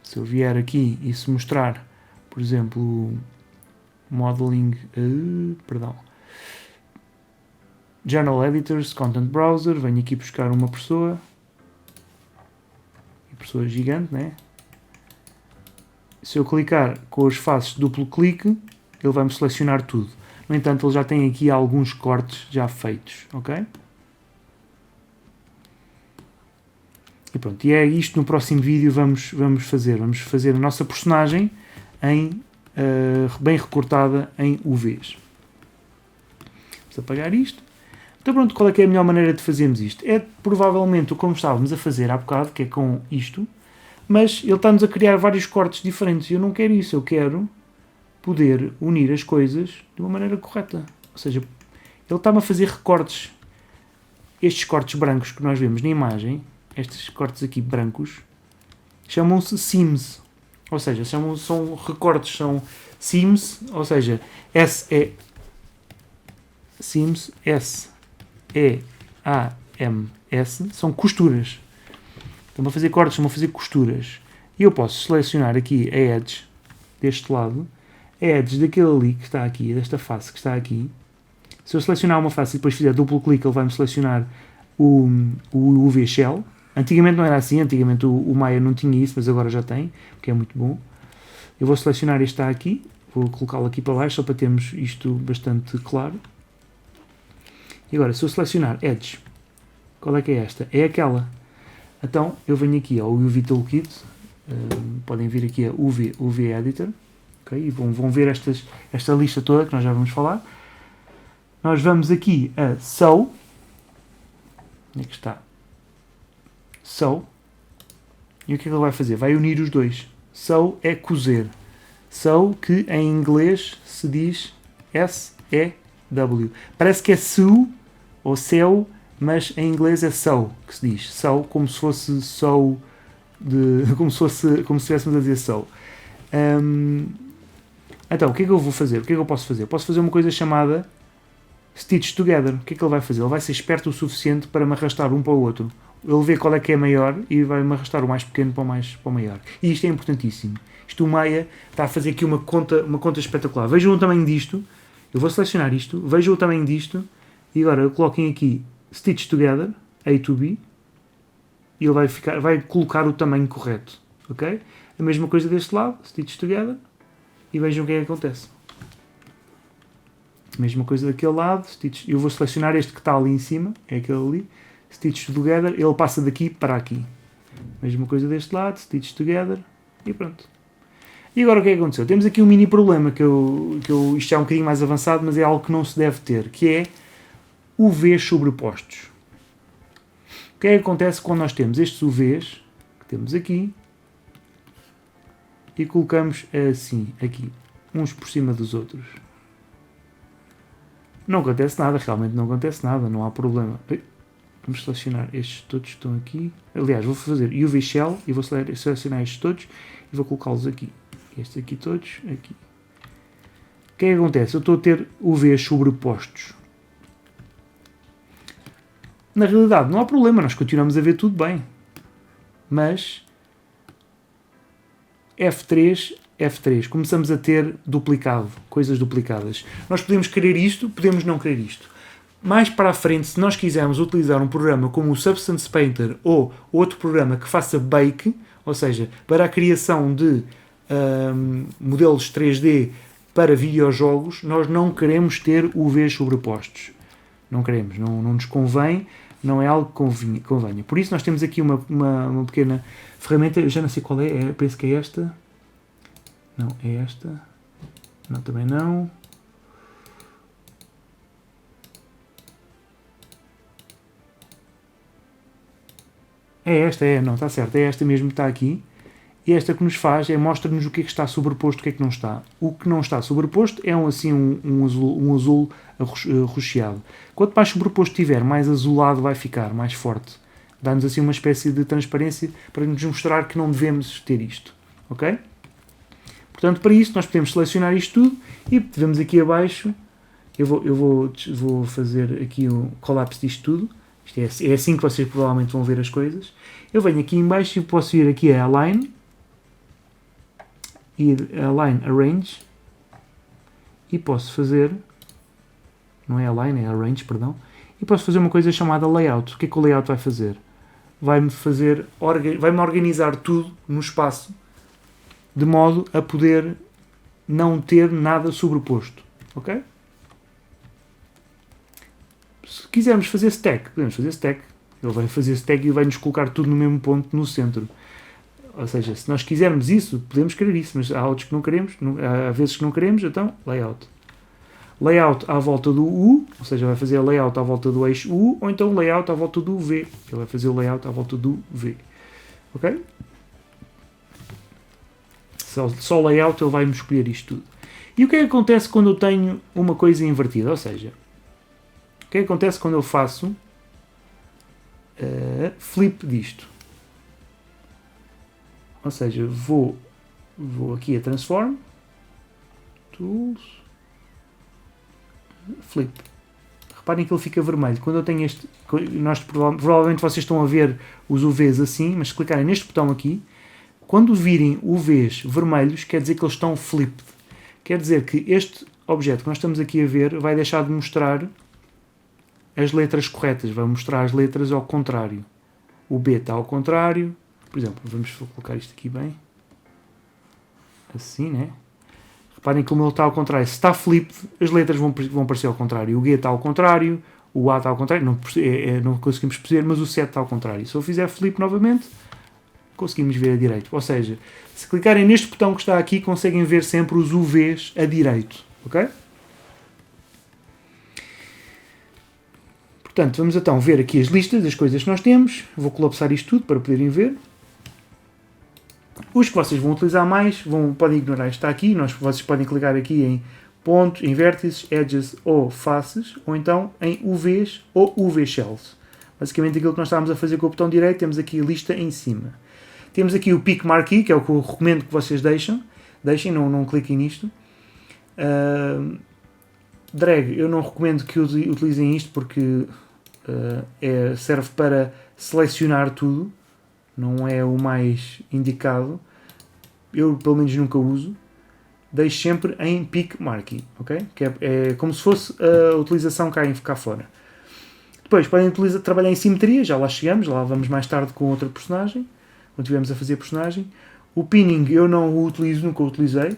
Se eu vier aqui e se mostrar, por exemplo, modeling, Journal Editors, Content Browser, venho aqui buscar uma pessoa, pessoa gigante, né? Se eu clicar com os faces de duplo clique, ele vai-me selecionar tudo. No entanto, ele já tem aqui alguns cortes já feitos, ok? E pronto, e é isto no próximo vídeo vamos fazer. Vamos fazer a nossa personagem bem recortada em UVs. Vamos apagar isto. Então pronto, qual é que é a melhor maneira de fazermos isto? É provavelmente como estávamos a fazer há bocado, que é com isto, mas ele está-nos a criar vários cortes diferentes e eu não quero isso, eu quero poder unir as coisas de uma maneira correta. Ou seja, ele está-me a fazer recortes. Estes cortes brancos que nós vemos na imagem, estes cortes aqui brancos, chamam-se seams. Ou seja, são recortes, são seams, ou seja, seams, S-E-A-M-S, são costuras. Estão a fazer cortes, estão a fazer costuras. E eu posso selecionar aqui a edge deste lado, a edge daquele ali que está aqui, desta face que está aqui. Se eu selecionar uma face e depois fizer duplo clique, ele vai-me selecionar o UV Shell. Antigamente não era assim, antigamente o Maya não tinha isso, mas agora já tem, o que é muito bom. Eu vou selecionar este aqui, vou colocá-lo aqui para baixo, só para termos isto bastante claro. E agora, se eu selecionar Edge, qual é que é esta? É aquela. Então, eu venho aqui ao UV Toolkit, podem vir aqui a UV Editor, okay? E vão ver esta lista toda que nós já vamos falar. Nós vamos aqui a Sew, onde é que está? Sew, e o que é que ele vai fazer? Vai unir os dois. Sew é cozer. Sew, que em inglês se diz S-E-W. Parece que é sew ou sew, mas em inglês é sew que se diz. Sew, como se fosse sew, como se estivéssemos a dizer sew. Então, o que é que eu vou fazer? O que é que eu posso fazer? Eu posso fazer uma coisa chamada Stitch Together. O que é que ele vai fazer? Ele vai ser esperto o suficiente para me arrastar um para o outro. Ele vê qual é que é maior e vai-me arrastar o mais pequeno para o maior. E isto é importantíssimo. Isto o Maya está a fazer aqui uma conta espetacular. Vejam o tamanho disto. Eu vou selecionar isto. Vejam o tamanho disto. E agora coloquem aqui Stitch Together, A to B. E ele vai colocar o tamanho correto. Ok? A mesma coisa deste lado. Stitch Together. E vejam o que é que acontece. A mesma coisa daquele lado. Stitch. Eu vou selecionar este que está ali em cima. É aquele ali. Stitch Together, ele passa daqui para aqui. Mesma coisa deste lado, Stitch Together, e pronto. E agora o que é que aconteceu? Temos aqui um mini problema, isto é um bocadinho mais avançado, mas é algo que não se deve ter, que é UVs sobrepostos. O que é que acontece quando nós temos estes UVs, que temos aqui, e colocamos assim, aqui, uns por cima dos outros? Não acontece nada, realmente não acontece nada, não há problema. Vamos selecionar estes todos que estão aqui. Aliás, vou fazer UV Shell e vou selecionar estes todos e vou colocá-los aqui. Estes aqui todos, aqui. O que é que acontece? Eu estou a ter UVs sobrepostos. Na realidade, não há problema, nós continuamos a ver tudo bem. Mas F3, começamos a ter duplicado, coisas duplicadas. Nós podemos querer isto, podemos não querer isto. Mais para a frente, se nós quisermos utilizar um programa como o Substance Painter ou outro programa que faça bake, ou seja, para a criação de modelos 3D para videojogos, nós não queremos ter UVs sobrepostos. Não queremos, não nos convém, não é algo que convenha. Por isso nós temos aqui uma pequena ferramenta, eu já não sei qual é, penso que é esta. Não, é esta. Não, também não. É esta, não, está certo, é esta mesmo que está aqui. E esta que nos faz mostra-nos o que é que está sobreposto, o que é que não está. O que não está sobreposto é um azul arroxeado. Quanto mais sobreposto tiver, mais azulado vai ficar, mais forte. Dá-nos assim uma espécie de transparência para nos mostrar que não devemos ter isto. Ok? Portanto, para isso nós podemos selecionar isto tudo e vemos aqui abaixo vou fazer aqui o collapse disto tudo. Isto é assim que vocês provavelmente vão ver as coisas. Eu venho aqui em baixo e posso ir aqui a Align, ir a Align Arrange, e posso fazer, não é Align, é Arrange, perdão, e posso fazer uma coisa chamada Layout. O que é que o Layout vai fazer? Vai-me organizar tudo no espaço, de modo a poder não ter nada sobreposto, ok? Se quisermos fazer stack, podemos fazer stack. Ele vai fazer stack e vai-nos colocar tudo no mesmo ponto, no centro. Ou seja, se nós quisermos isso, podemos querer isso, mas há outros que não queremos, há vezes que não queremos, então layout. Layout à volta do U, ou seja, vai fazer layout à volta do eixo U, ou então layout à volta do V. Ele vai fazer o layout à volta do V. Ok? Só layout ele vai-me escolher isto tudo. E o que é que acontece quando eu tenho uma coisa invertida? Ou seja, o que é que acontece quando eu faço flip disto? Ou seja, vou aqui a Transform, Tools, Flip. Reparem que ele fica vermelho. Quando eu tenho este, provavelmente vocês estão a ver os UVs assim, mas se clicarem neste botão aqui, quando virem UVs vermelhos, quer dizer que eles estão flipped. Quer dizer que este objeto que nós estamos aqui a ver vai deixar de mostrar as letras corretas, vai mostrar as letras ao contrário. O B está ao contrário. Por exemplo, vou colocar isto aqui bem. Assim, né? Reparem como ele está ao contrário. Se está flipped, as letras vão aparecer ao contrário. O G está ao contrário, o A está ao contrário. Não conseguimos perceber, mas o 7 está ao contrário. Se eu fizer flip novamente, conseguimos ver a direito. Ou seja, se clicarem neste botão que está aqui, conseguem ver sempre os UVs a direito. Ok? Portanto, vamos então ver aqui as listas das coisas que nós temos. Vou colapsar isto tudo para poderem ver. Os que vocês vão utilizar mais, podem ignorar isto está aqui. Vocês podem clicar aqui em pontos, em vértices, edges ou faces, ou então em UVs ou UV shells. Basicamente aquilo que nós estávamos a fazer com o botão direito, temos aqui a lista em cima. Temos aqui o Pick Marquee, que é o que eu recomendo que vocês deixem, não cliquem nisto. Drag, eu não recomendo que utilizem isto porque serve para selecionar tudo, não é o mais indicado. Eu pelo menos nunca uso. Deixo sempre em Pick Marquee, ok? Que é como se fosse a utilização cá fora. Depois podem trabalhar em simetria, já lá chegamos, lá vamos mais tarde com outra personagem, quando estivermos a fazer personagem. O pinning eu não o utilizo, nunca o utilizei.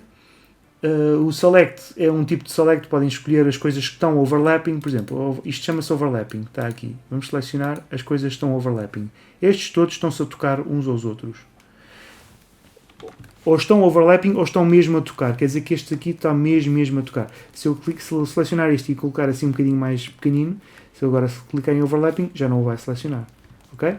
O select é um tipo de select, podem escolher as coisas que estão overlapping, por exemplo, isto chama-se overlapping, está aqui. Vamos selecionar as coisas que estão overlapping. Estes todos estão-se a tocar uns aos outros. Ou estão overlapping ou estão mesmo a tocar, quer dizer que este aqui está mesmo a tocar. Se eu selecionar este e colocar assim um bocadinho mais pequenino, se eu agora clicar em overlapping, já não o vai selecionar, ok?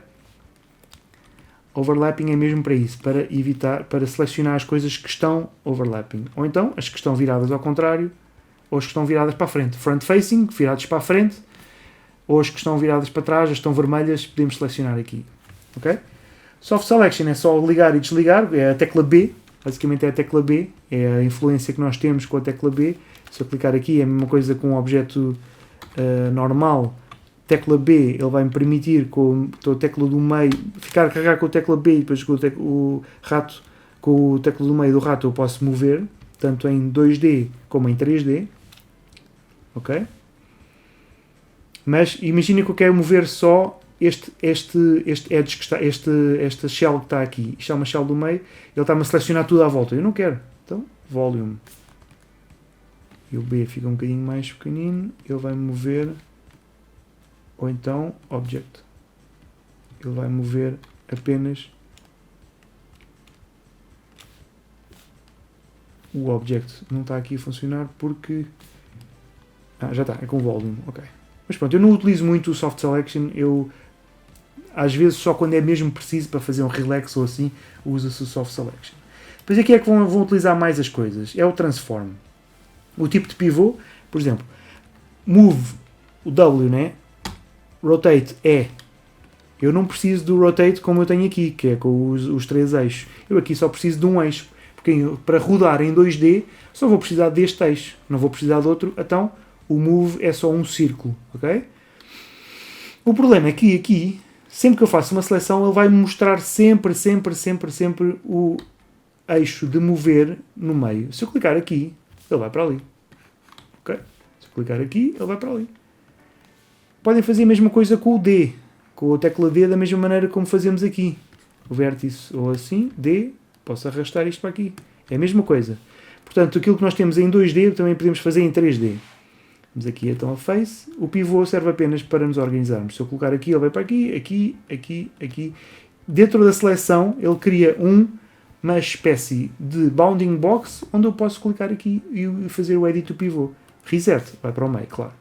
Overlapping é mesmo para isso, para selecionar as coisas que estão overlapping. Ou então, as que estão viradas ao contrário, ou as que estão viradas para a frente. Front facing, virados para a frente, ou as que estão viradas para trás, as que estão vermelhas, podemos selecionar aqui. Ok? Soft Selection é só ligar e desligar, é a tecla B, basicamente é a tecla B, é a influência que nós temos com a tecla B. Se eu clicar aqui é a mesma coisa com um objeto normal. Tecla B, ele vai-me permitir com a tecla do meio, ficar a carregar com a tecla B e depois com o rato, com a tecla do meio do rato eu posso mover, tanto em 2D como em 3D, ok? Mas imaginem que eu quero mover só este edge que está, esta shell que está aqui, isto é uma shell do meio, ele está-me a selecionar tudo à volta, eu não quero, então volume, e o B fica um bocadinho mais pequenino, ele vai mover. Ou então, Object. Ele vai mover apenas o Object. Não está aqui a funcionar porque... já está, é com Volume, ok. Mas pronto, eu não utilizo muito o Soft Selection. Eu, às vezes, só quando é mesmo preciso para fazer um relax ou assim, usa-se o Soft Selection. Depois aqui é que vão utilizar mais as coisas. É o Transform. O tipo de pivô, por exemplo, Move, o W, né? Rotate é. Eu não preciso do Rotate como eu tenho aqui, que é com os 3 eixos. Eu aqui só preciso de um eixo. Porque para rodar em 2D só vou precisar deste eixo. Não vou precisar de outro. Então o move é só um círculo, ok? O problema é que aqui, sempre que eu faço uma seleção, ele vai-me mostrar sempre o eixo de mover no meio. Se eu clicar aqui, ele vai para ali. Ok? Se eu clicar aqui, ele vai para ali. Podem fazer a mesma coisa com o D, com a tecla D da mesma maneira como fazemos aqui. O vértice ou assim, D, posso arrastar isto para aqui. É a mesma coisa. Portanto, aquilo que nós temos em 2D também podemos fazer em 3D. Vamos aqui então a face. O pivô serve apenas para nos organizarmos. Se eu colocar aqui, ele vai para aqui, aqui, aqui, aqui. Dentro da seleção, ele cria uma espécie de bounding box onde eu posso clicar aqui e fazer o edit do pivô. Reset, vai para o meio, claro.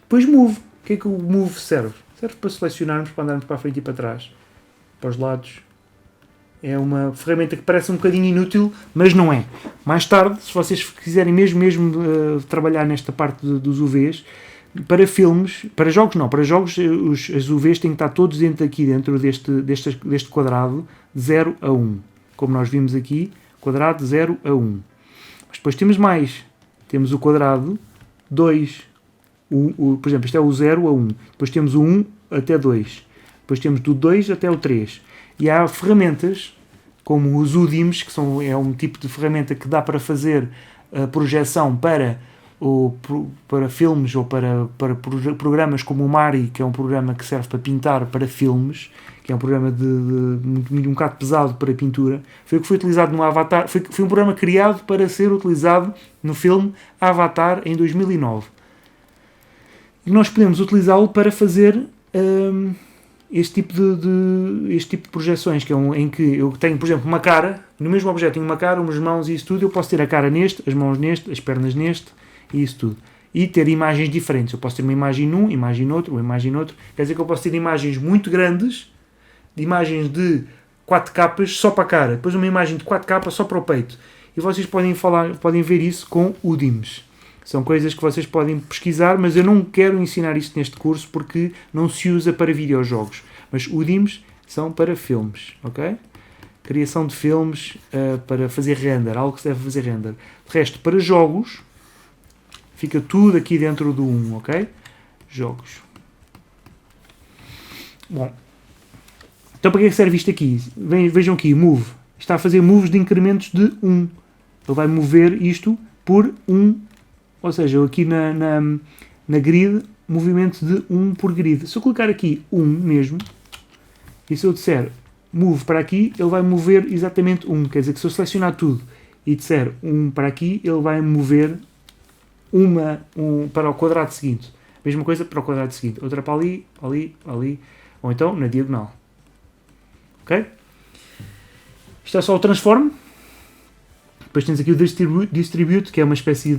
Depois move. O que é que o move serve? Serve para selecionarmos, para andarmos para a frente e para trás, para os lados. É uma ferramenta que parece um bocadinho inútil, mas não é. Mais tarde, se vocês quiserem mesmo trabalhar nesta parte dos UVs, para filmes, para jogos não, para jogos as UVs têm que estar todos dentro deste quadrado de 0 a 1. Como nós vimos aqui, quadrado de 0 a 1. Mas depois temos mais. Temos o quadrado 2. Por exemplo, isto é o 0 a 1. Depois temos o 1 até 2. Depois temos do 2 até o 3. E há ferramentas, como os UDIMs, que é um tipo de ferramenta que dá para fazer a projeção para filmes ou para programas como o Mari, que é um programa que serve para pintar para filmes, que é um programa um bocado pesado para pintura. Foi o que foi utilizado no Avatar. Foi um programa criado para ser utilizado no filme Avatar em 2009. E nós podemos utilizá-lo para fazer este tipo de projeções, que é em que eu tenho, por exemplo, uma cara, no mesmo objeto tenho uma cara, umas mãos e isso tudo, eu posso ter a cara neste, as mãos neste, as pernas neste, e isso tudo. E ter imagens diferentes. Eu posso ter uma imagem num, imagem noutro, uma imagem noutro. Quer dizer que eu posso ter imagens muito grandes, de imagens de 4 capas só para a cara, depois uma imagem de 4 capas só para o peito. E vocês podem ver isso com UDIMs. São coisas que vocês podem pesquisar, mas eu não quero ensinar isto neste curso porque não se usa para videojogos. Mas UDIMs são para filmes, ok? Criação de filmes para fazer render, algo que se deve fazer render. De resto, para jogos, fica tudo aqui dentro do 1, ok? Jogos. Bom, então para que é que serve isto aqui? Vejam aqui, move. Está a fazer moves de incrementos de 1. Ele vai mover isto por 1. Ou seja, aqui na grid, movimento de 1 por grid. Se eu clicar aqui 1 mesmo, e se eu disser move para aqui, ele vai mover exatamente 1. Quer dizer que se eu selecionar tudo e disser 1 para aqui, ele vai mover para o quadrado seguinte. Mesma coisa para o quadrado seguinte. Outra para ali, ali, ou então na diagonal. Ok? Isto é só o transform. Depois tens aqui o distribute, que é uma espécie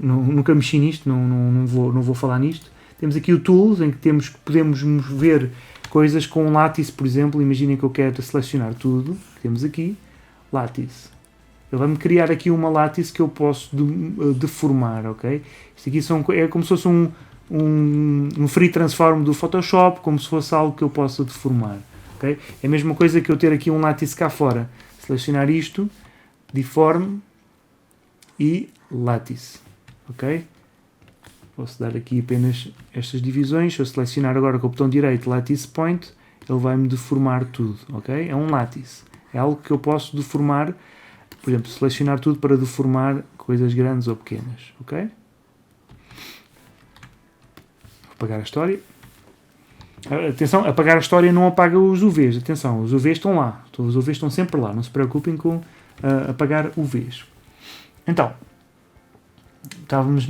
nunca mexi nisto, não vou falar nisto. Temos aqui o tools, em que podemos mover coisas com um látice, por exemplo. Imaginem que eu quero selecionar tudo. Temos aqui, látice. Ele vai-me criar aqui uma látice que eu posso deformar, ok? Isto aqui é como se fosse um free transform do Photoshop, como se fosse algo que eu possa deformar, ok? É a mesma coisa que eu ter aqui um látice cá fora. Selecionar isto, deform e látice, ok? Posso dar aqui apenas estas divisões. Se eu selecionar agora com o botão direito látice point, ele vai-me deformar tudo, ok? É um látice, é algo que eu posso deformar, por exemplo, selecionar tudo para deformar coisas grandes ou pequenas, ok? Vou apagar a história. Atenção, apagar a história não apaga os UVs, atenção, os UVs estão lá, os UVs estão sempre lá, não se preocupem com apagar UVs. Então, estávamos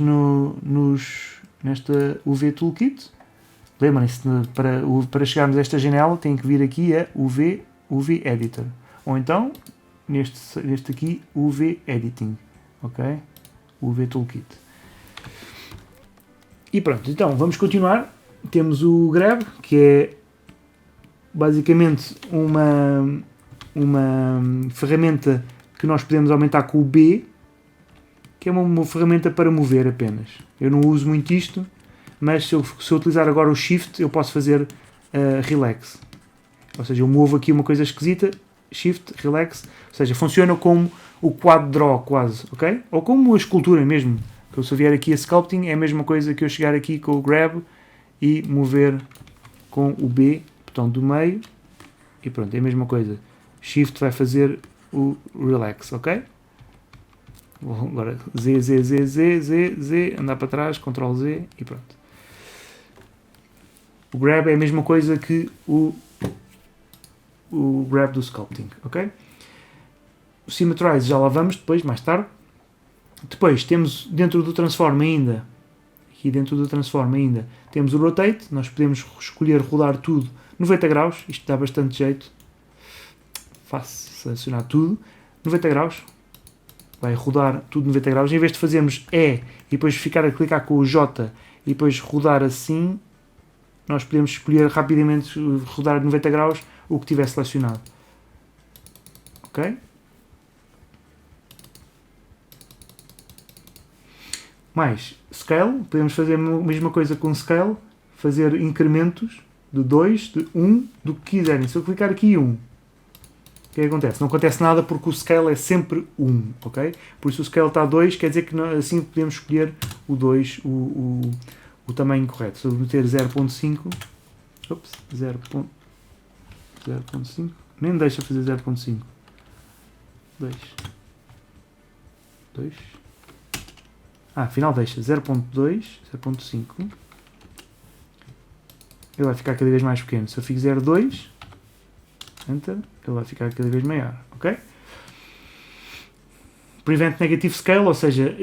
nesta UV Toolkit. Lembrem-se, para chegarmos a esta janela tem que vir aqui a UV Editor. Ou então, neste aqui, UV Editing. Ok? UV Toolkit. E pronto, então vamos continuar. Temos o Grab, que é basicamente uma ferramenta que nós podemos aumentar com o B, que é uma ferramenta para mover apenas. Eu não uso muito isto, mas se eu utilizar agora o Shift, eu posso fazer Relax. Ou seja, eu movo aqui uma coisa esquisita, Shift, Relax, ou seja, funciona como o Quad Draw quase, ok? Ou como a escultura mesmo, Que se eu vier aqui a Sculpting, é a mesma coisa que eu chegar aqui com o Grab e mover com o B, botão do meio, e pronto, é a mesma coisa. Shift vai fazer o Relax, ok? Agora Z, Z, Z, Z, Z, Z, andar para trás, Ctrl Z e pronto. O Grab é a mesma coisa que o Grab do Sculpting, ok? O Symmetrize já lá vamos depois, mais tarde. Depois temos dentro do Transform ainda, aqui dentro do Transform ainda, temos o Rotate, nós podemos escolher rodar tudo 90 graus, isto dá bastante jeito. Faço selecionar tudo, 90 graus, vai rodar tudo 90 graus, em vez de fazermos E e depois ficar a clicar com o J e depois rodar assim, nós podemos escolher rapidamente rodar 90 graus o que tiver selecionado. Ok? Mais Scale, podemos fazer a mesma coisa com Scale, fazer incrementos de 2, de 1, do que quiserem. Se eu clicar aqui 1, o que é que acontece? Não acontece nada porque o Scale é sempre 1, ok? Por isso o Scale está a 2, quer dizer que assim podemos escolher o 2, o tamanho correto. Se eu meter 0.5, 0.5, nem me deixa fazer 0.5. 2. Afinal deixa 0.2, 0.5. Ele vai ficar cada vez mais pequeno. Se eu fizer 2, Enter, ele vai ficar cada vez maior, ok? Prevent Negative Scale, ou seja,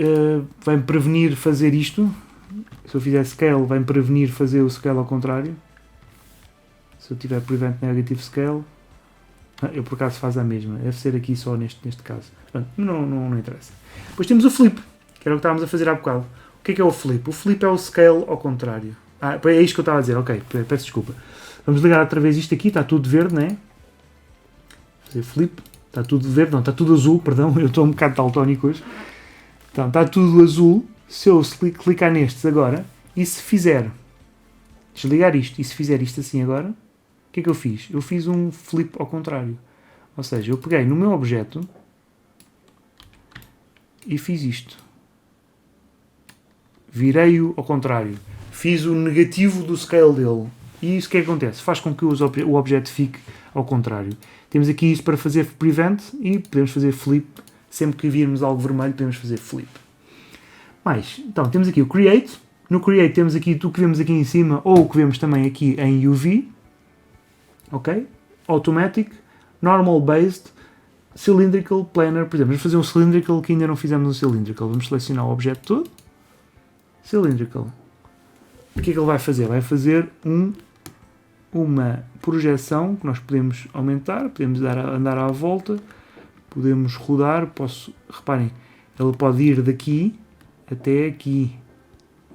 vai-me prevenir fazer isto. Se eu fizer Scale, vai-me prevenir fazer o Scale ao contrário. Se eu tiver Prevent Negative Scale, eu por acaso faz a mesma. Deve ser aqui só neste caso. Pronto, não interessa. Depois temos o Flip, que era o que estávamos a fazer há bocado. O que é o Flip? O Flip é o Scale ao contrário. É isto que eu estava a dizer, ok, peço desculpa. Vamos ligar outra vez isto aqui, está tudo verde, não é? Fazer Flip, está tudo verde, não, está tudo azul, perdão, eu estou um bocado daltónico hoje. Então, está tudo azul. Se eu clicar nestes agora, e se fizer, desligar isto, e se fizer isto assim agora, o que é que eu fiz? Eu fiz um Flip ao contrário. Ou seja, eu peguei no meu objeto e fiz isto. Virei-o ao contrário. Fiz o negativo do scale dele. E isso o que é que acontece? Faz com que o objeto fique ao contrário. Temos aqui isso para fazer prevent e podemos fazer flip. Sempre que virmos algo vermelho, podemos fazer flip. Então, temos aqui o create. No create temos aqui tudo que vemos aqui em cima ou o que vemos também aqui em UV. Ok? Automatic, normal based, cylindrical, planar. Por exemplo, vamos fazer um cylindrical que ainda não fizemos um cylindrical. Vamos selecionar o objeto todo. Cylindrical. O que é que ele vai fazer? Vai fazer uma projeção que nós podemos aumentar, podemos andar à volta, podemos rodar. Reparem, ele pode ir daqui até aqui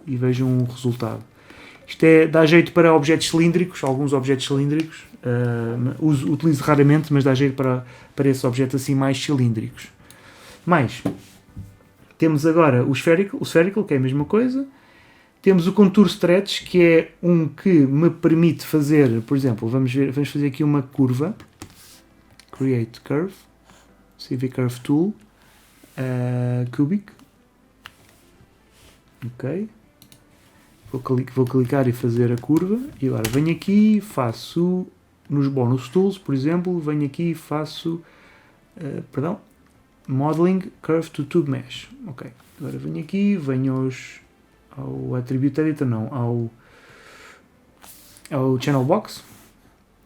e vejam o resultado. Isto dá jeito para objetos cilíndricos, alguns objetos cilíndricos, utilizo raramente, mas dá jeito para esses objetos assim mais cilíndricos. Temos agora o spherical, que é a mesma coisa. Temos o contour stretch, que é um que me permite fazer, por exemplo, vamos fazer aqui uma curva. Create curve, CV Curve Tool, Cubic. Ok. Vou clicar e fazer a curva. E agora venho aqui, faço nos Bonus Tools, por exemplo, venho aqui e faço, Modeling Curve to Tube Mesh. Ok. Agora venho aqui, venho ao Attribute Editor, não, ao Channel Box,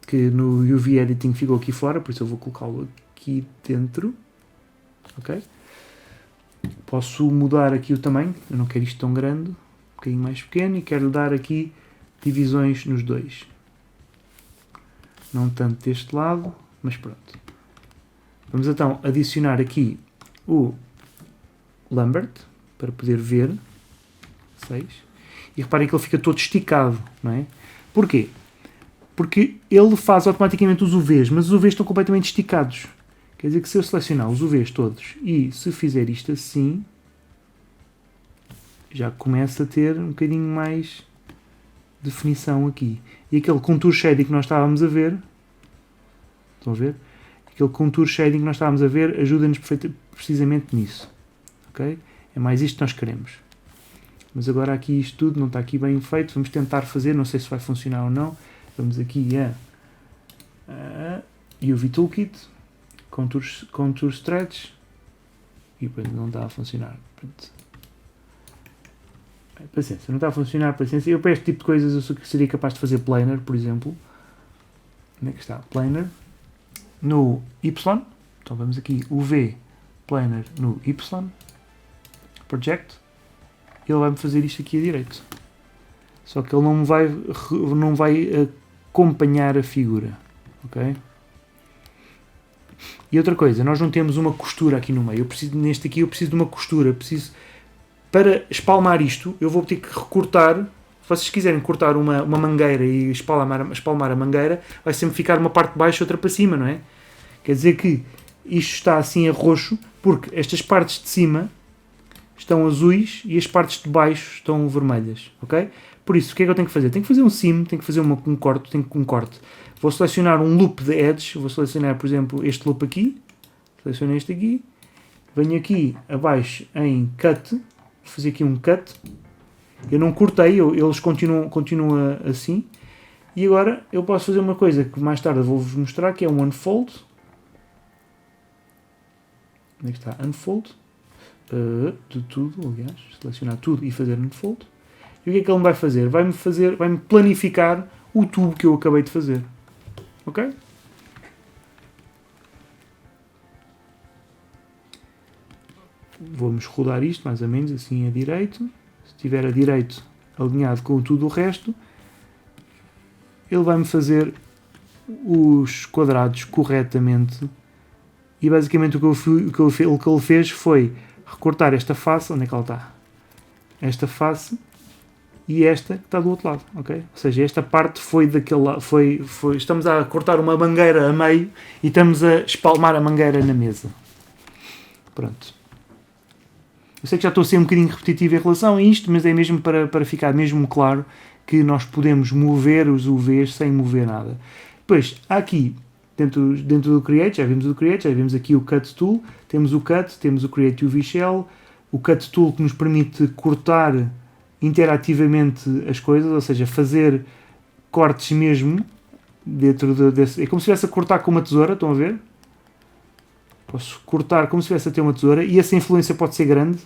que no UV Editing ficou aqui fora, por isso eu vou colocá-lo aqui dentro. Ok. Posso mudar aqui o tamanho, eu não quero isto tão grande, um bocadinho mais pequeno, e quero dar aqui divisões nos dois. Não tanto deste lado, mas pronto. Vamos então adicionar aqui o Lambert, para poder ver. 6. E reparem que ele fica todo esticado, não é? Porquê? Porque ele faz automaticamente os UVs, mas os UVs estão completamente esticados. Quer dizer que se eu selecionar os UVs todos e se fizer isto assim, já começa a ter um bocadinho mais definição aqui. E aquele contour shading que nós estávamos a ver, estão a ver? Aquele contour shading que nós estávamos a ver ajuda-nos precisamente nisso. Ok? É mais isto que nós queremos. Mas agora aqui isto tudo não está aqui bem feito. Vamos tentar fazer, não sei se vai funcionar ou não. Vamos aqui a UV Toolkit, Contour Stretch, e depois não está a funcionar. Pronto. Paciência, não está a funcionar, paciência. Eu para este tipo de coisas eu seria capaz de fazer planar, por exemplo. Onde é que está? Planar. No Y. Então vamos aqui, UV Planar no Y. Project. Ele vai-me fazer isto aqui a direito. Só que ele não vai acompanhar a figura. Ok? E outra coisa, nós não temos uma costura aqui no meio. Neste aqui eu preciso de uma costura. Para espalmar isto, eu vou ter que recortar. Se vocês quiserem cortar uma mangueira e espalmar a mangueira, vai sempre ficar uma parte de baixo e outra para cima, não é? Quer dizer que isto está assim a roxo, porque estas partes de cima estão azuis e as partes de baixo estão vermelhas, ok? Por isso, o que é que eu tenho que fazer? Tenho que fazer um seam, tenho que fazer um corte. Vou selecionar um loop de edge, vou selecionar, por exemplo, este loop aqui, seleciono este aqui, venho aqui abaixo em cut, vou fazer aqui um cut, eu não cortei, eles continuam assim, e agora eu posso fazer uma coisa que mais tarde vou-vos mostrar, que é um unfold. Onde é que está? Unfold. De tudo, aliás, selecionar tudo e fazer unfold. E o que é que ele me vai fazer? Vai-me planificar o tubo que eu acabei de fazer. Ok? Vamos rodar isto mais ou menos assim a direito. Se estiver a direito alinhado com tudo o resto, ele vai-me fazer os quadrados corretamente. E basicamente o que ele fez foi recortar esta face. Onde é que ela está? Esta face e esta que está do outro lado, ok? Ou seja, esta parte foi daquele lado, estamos a cortar uma mangueira a meio e estamos a espalmar a mangueira na mesa. Pronto. Eu sei que já estou a ser um bocadinho repetitivo em relação a isto, mas é mesmo para ficar mesmo claro que nós podemos mover os UVs sem mover nada. Depois, há aqui, dentro do Create, já vimos aqui o Cut Tool, temos o Cut, temos o Create UV Shell, o Cut Tool que nos permite cortar interativamente as coisas, ou seja, fazer cortes mesmo dentro desse... É como se estivesse a cortar com uma tesoura, estão a ver? Posso cortar como se estivesse a ter uma tesoura e essa influência pode ser grande.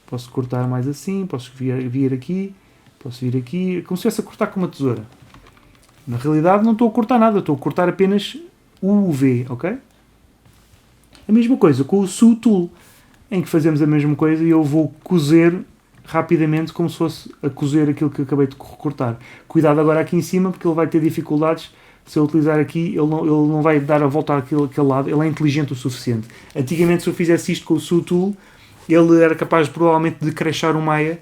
Posso cortar mais assim, posso vir aqui, posso vir aqui, como se estivesse a cortar com uma tesoura. Na realidade não estou a cortar nada, estou a cortar apenas o UV, ok? A mesma coisa com o Sew Tool, em que fazemos a mesma coisa e eu vou cozer rapidamente como se fosse a cozer aquilo que acabei de recortar. Cuidado agora aqui em cima porque ele vai ter dificuldades. Se eu utilizar aqui, ele não vai dar a volta àquele lado, ele é inteligente o suficiente. Antigamente, se eu fizesse isto com o Sew Tool, ele era capaz provavelmente de crashar o Maya,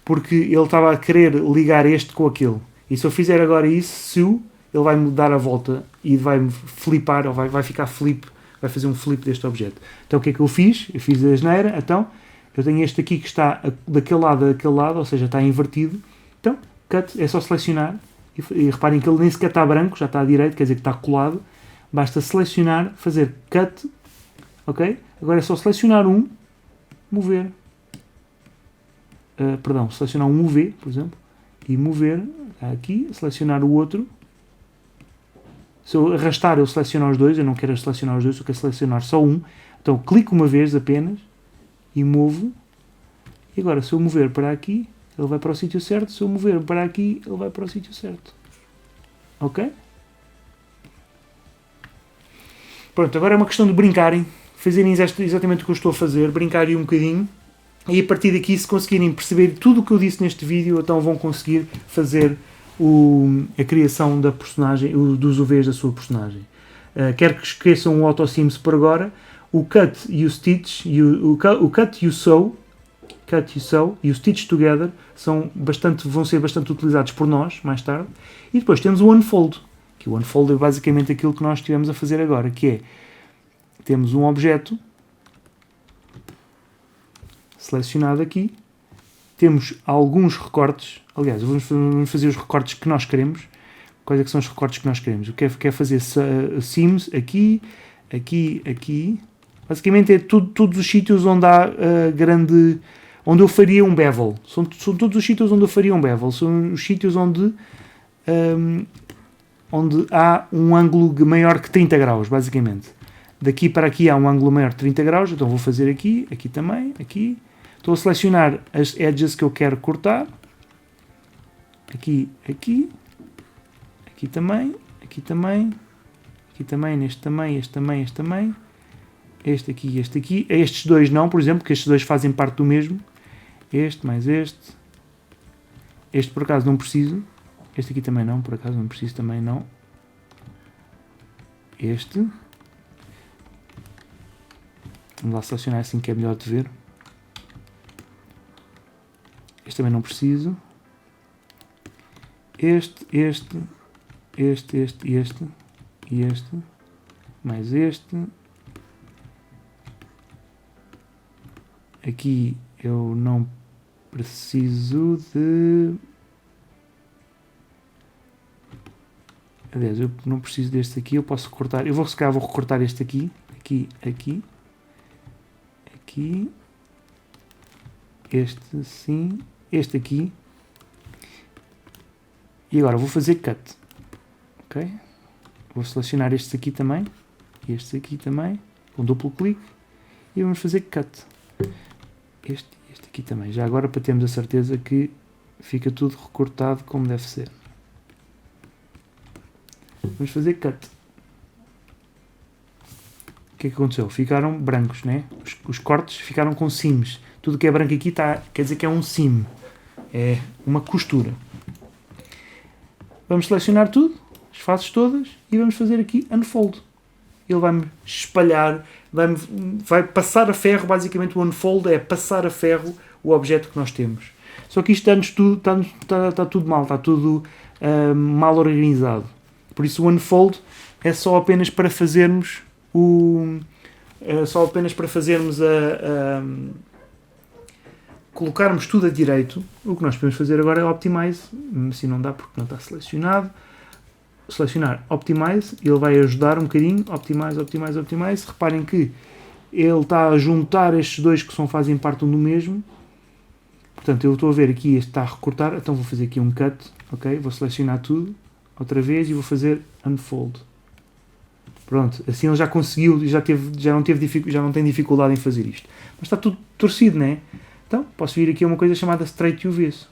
porque ele estava a querer ligar este com aquele. E se eu fizer agora isso, Sew, ele vai-me dar a volta e vai-me flipar, ou vai ficar flip, vai fazer um flip deste objeto. Então o que é que eu fiz? Eu fiz a asneira, então eu tenho este aqui que está daquele lado, ou seja, está invertido. Então, cut, é só selecionar. E reparem que ele nem sequer está branco, já está à direita, quer dizer que está colado. Basta selecionar, fazer cut, ok? Agora é só selecionar um, mover. Selecionar um UV, por exemplo, e mover, aqui, selecionar o outro. Se eu arrastar, eu seleciono os dois, eu não quero selecionar os dois, eu quero selecionar só um. Então clico uma vez apenas e movo. E agora, se eu mover para aqui, ele vai para o sítio certo. Se eu mover para aqui, ele vai para o sítio certo. Ok? Pronto, agora é uma questão de brincarem. Fazerem exatamente o que eu estou a fazer. Brincarem um bocadinho. E a partir daqui, se conseguirem perceber tudo o que eu disse neste vídeo, então vão conseguir fazer a criação da personagem, dos UVs da sua personagem. Quero que esqueçam o AutoSims por agora. O Cut e o Stitch, o Cut e o Sew, e o Stitch Together vão ser bastante utilizados por nós, mais tarde. E depois temos o Unfold, que o Unfold é basicamente aquilo que nós estivemos a fazer agora, que é, temos um objeto selecionado aqui, temos alguns recortes, aliás, vamos fazer os recortes que nós queremos. Quais é que são os recortes que nós queremos? Eu quero fazer seams aqui, aqui, aqui. Basicamente é todos os sítios onde há onde eu faria um bevel. São todos os sítios onde eu faria um bevel. São os sítios onde há um ângulo maior que 30 graus, basicamente. Daqui para aqui há um ângulo maior de 30 graus, então vou fazer aqui, aqui também, aqui. Estou a selecionar as edges que eu quero cortar. Aqui, aqui. Aqui também, aqui também. Aqui também, neste também, este também, este também. Este aqui e este aqui. Estes dois não, por exemplo, porque estes dois fazem parte do mesmo. Este mais este. Este por acaso não preciso. Este aqui também não, por acaso não preciso também não. Este. Vamos lá selecionar assim que é melhor de ver. Este também não preciso. Este e este. E este. Mais este. Aqui eu não preciso de... Aliás, eu não preciso deste aqui, eu posso cortar. Eu vou recortar este aqui. Aqui, aqui. Aqui. Este sim. Este aqui. E agora vou fazer cut. Ok? Vou selecionar estes aqui também. Estes aqui também. Com duplo clique. E vamos fazer cut. Este aqui também. Já agora para termos a certeza que fica tudo recortado como deve ser. Vamos fazer cut. O que é que aconteceu? Ficaram brancos, né? Os cortes ficaram com cimes. Tudo que é branco aqui quer dizer que é um cime. É uma costura. Vamos selecionar tudo, as faces todas, e vamos fazer aqui unfold. Ele vai-me espalhar, vai passar a ferro, basicamente o unfold é passar a ferro o objeto que nós temos. Só que isto está tudo mal, está tudo mal organizado. Por isso o unfold é só apenas para fazermos colocarmos tudo a direito. O que nós podemos fazer agora é optimize, assim não dá porque não está selecionado. Selecionar optimize, ele vai ajudar um bocadinho, optimize. Reparem que ele está a juntar estes dois que fazem parte um do mesmo. Portanto, eu estou a ver aqui, este está a recortar, então vou fazer aqui um cut, ok? Vou selecionar tudo, outra vez, e vou fazer unfold. Pronto, assim ele já conseguiu, já não tem dificuldade em fazer isto. Mas está tudo torcido, não é? Então, posso vir aqui a uma coisa chamada Straight UVs.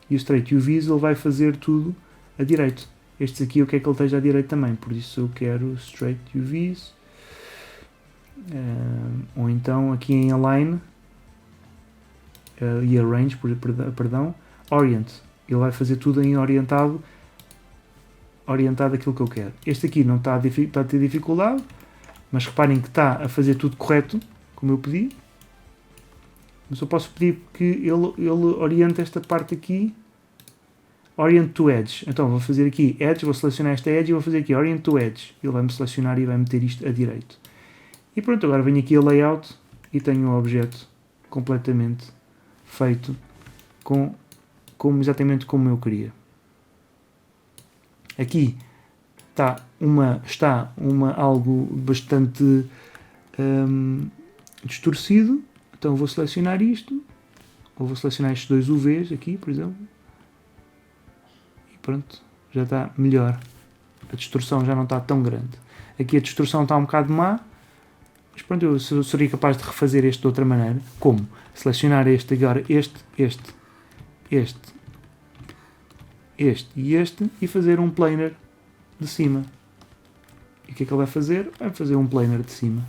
E o Straight UVs ele vai fazer tudo a direito. Estes aqui eu quero que ele esteja à direita também, por isso eu quero Straight UVs. Ou então aqui em Align e Arrange, perdão, Orient. Ele vai fazer tudo em orientado aquilo que eu quero. Este aqui não está a ter dificuldade, mas reparem que está a fazer tudo correto, como eu pedi. Mas eu posso pedir que ele oriente esta parte aqui. Orient to Edge. Então vou fazer aqui Edge, vou selecionar esta Edge e vou fazer aqui Orient to Edge. Ele vai-me selecionar e vai meter isto a direito. E pronto, agora venho aqui a Layout e tenho o objeto completamente feito exatamente como eu queria. Aqui está algo bastante distorcido. Então vou selecionar isto. Ou vou selecionar estes dois UVs aqui, por exemplo. Pronto, já está melhor. A distorção já não está tão grande. Aqui a distorção está um bocado má, mas pronto, eu seria capaz de refazer este de outra maneira. Como? Selecionar este agora, este e este, e fazer um planar de cima. E o que é que ele vai fazer? Vai fazer um planar de cima.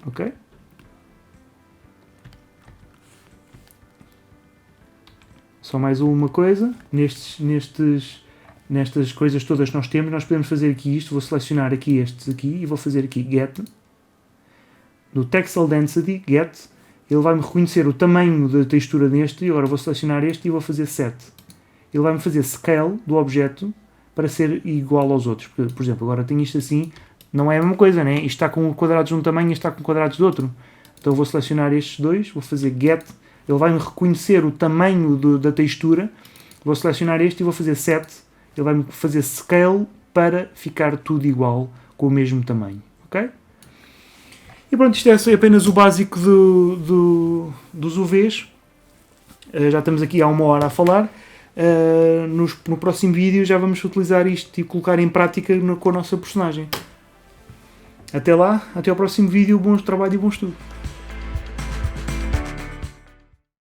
Ok? Só mais uma coisa, nestas coisas todas que nós temos, nós podemos fazer aqui isto, vou selecionar aqui estes aqui e vou fazer aqui Get. No Texel Density, Get, ele vai-me reconhecer o tamanho da textura deste, e agora vou selecionar este e vou fazer Set. Ele vai-me fazer Scale do objeto para ser igual aos outros. Por exemplo, agora tenho isto assim, não é a mesma coisa, né? Isto está com quadrados de um tamanho e isto está com quadrados de outro. Então vou selecionar estes dois, vou fazer Get. Ele vai-me reconhecer o tamanho da textura. Vou selecionar este e vou fazer Set. Ele vai-me fazer Scale para ficar tudo igual, com o mesmo tamanho. Ok? E pronto, isto é apenas o básico dos UVs. Já estamos aqui há 1 hora a falar. No próximo vídeo já vamos utilizar isto e colocar em prática com a nossa personagem. Até lá, até ao próximo vídeo, bom trabalho e bom estudo.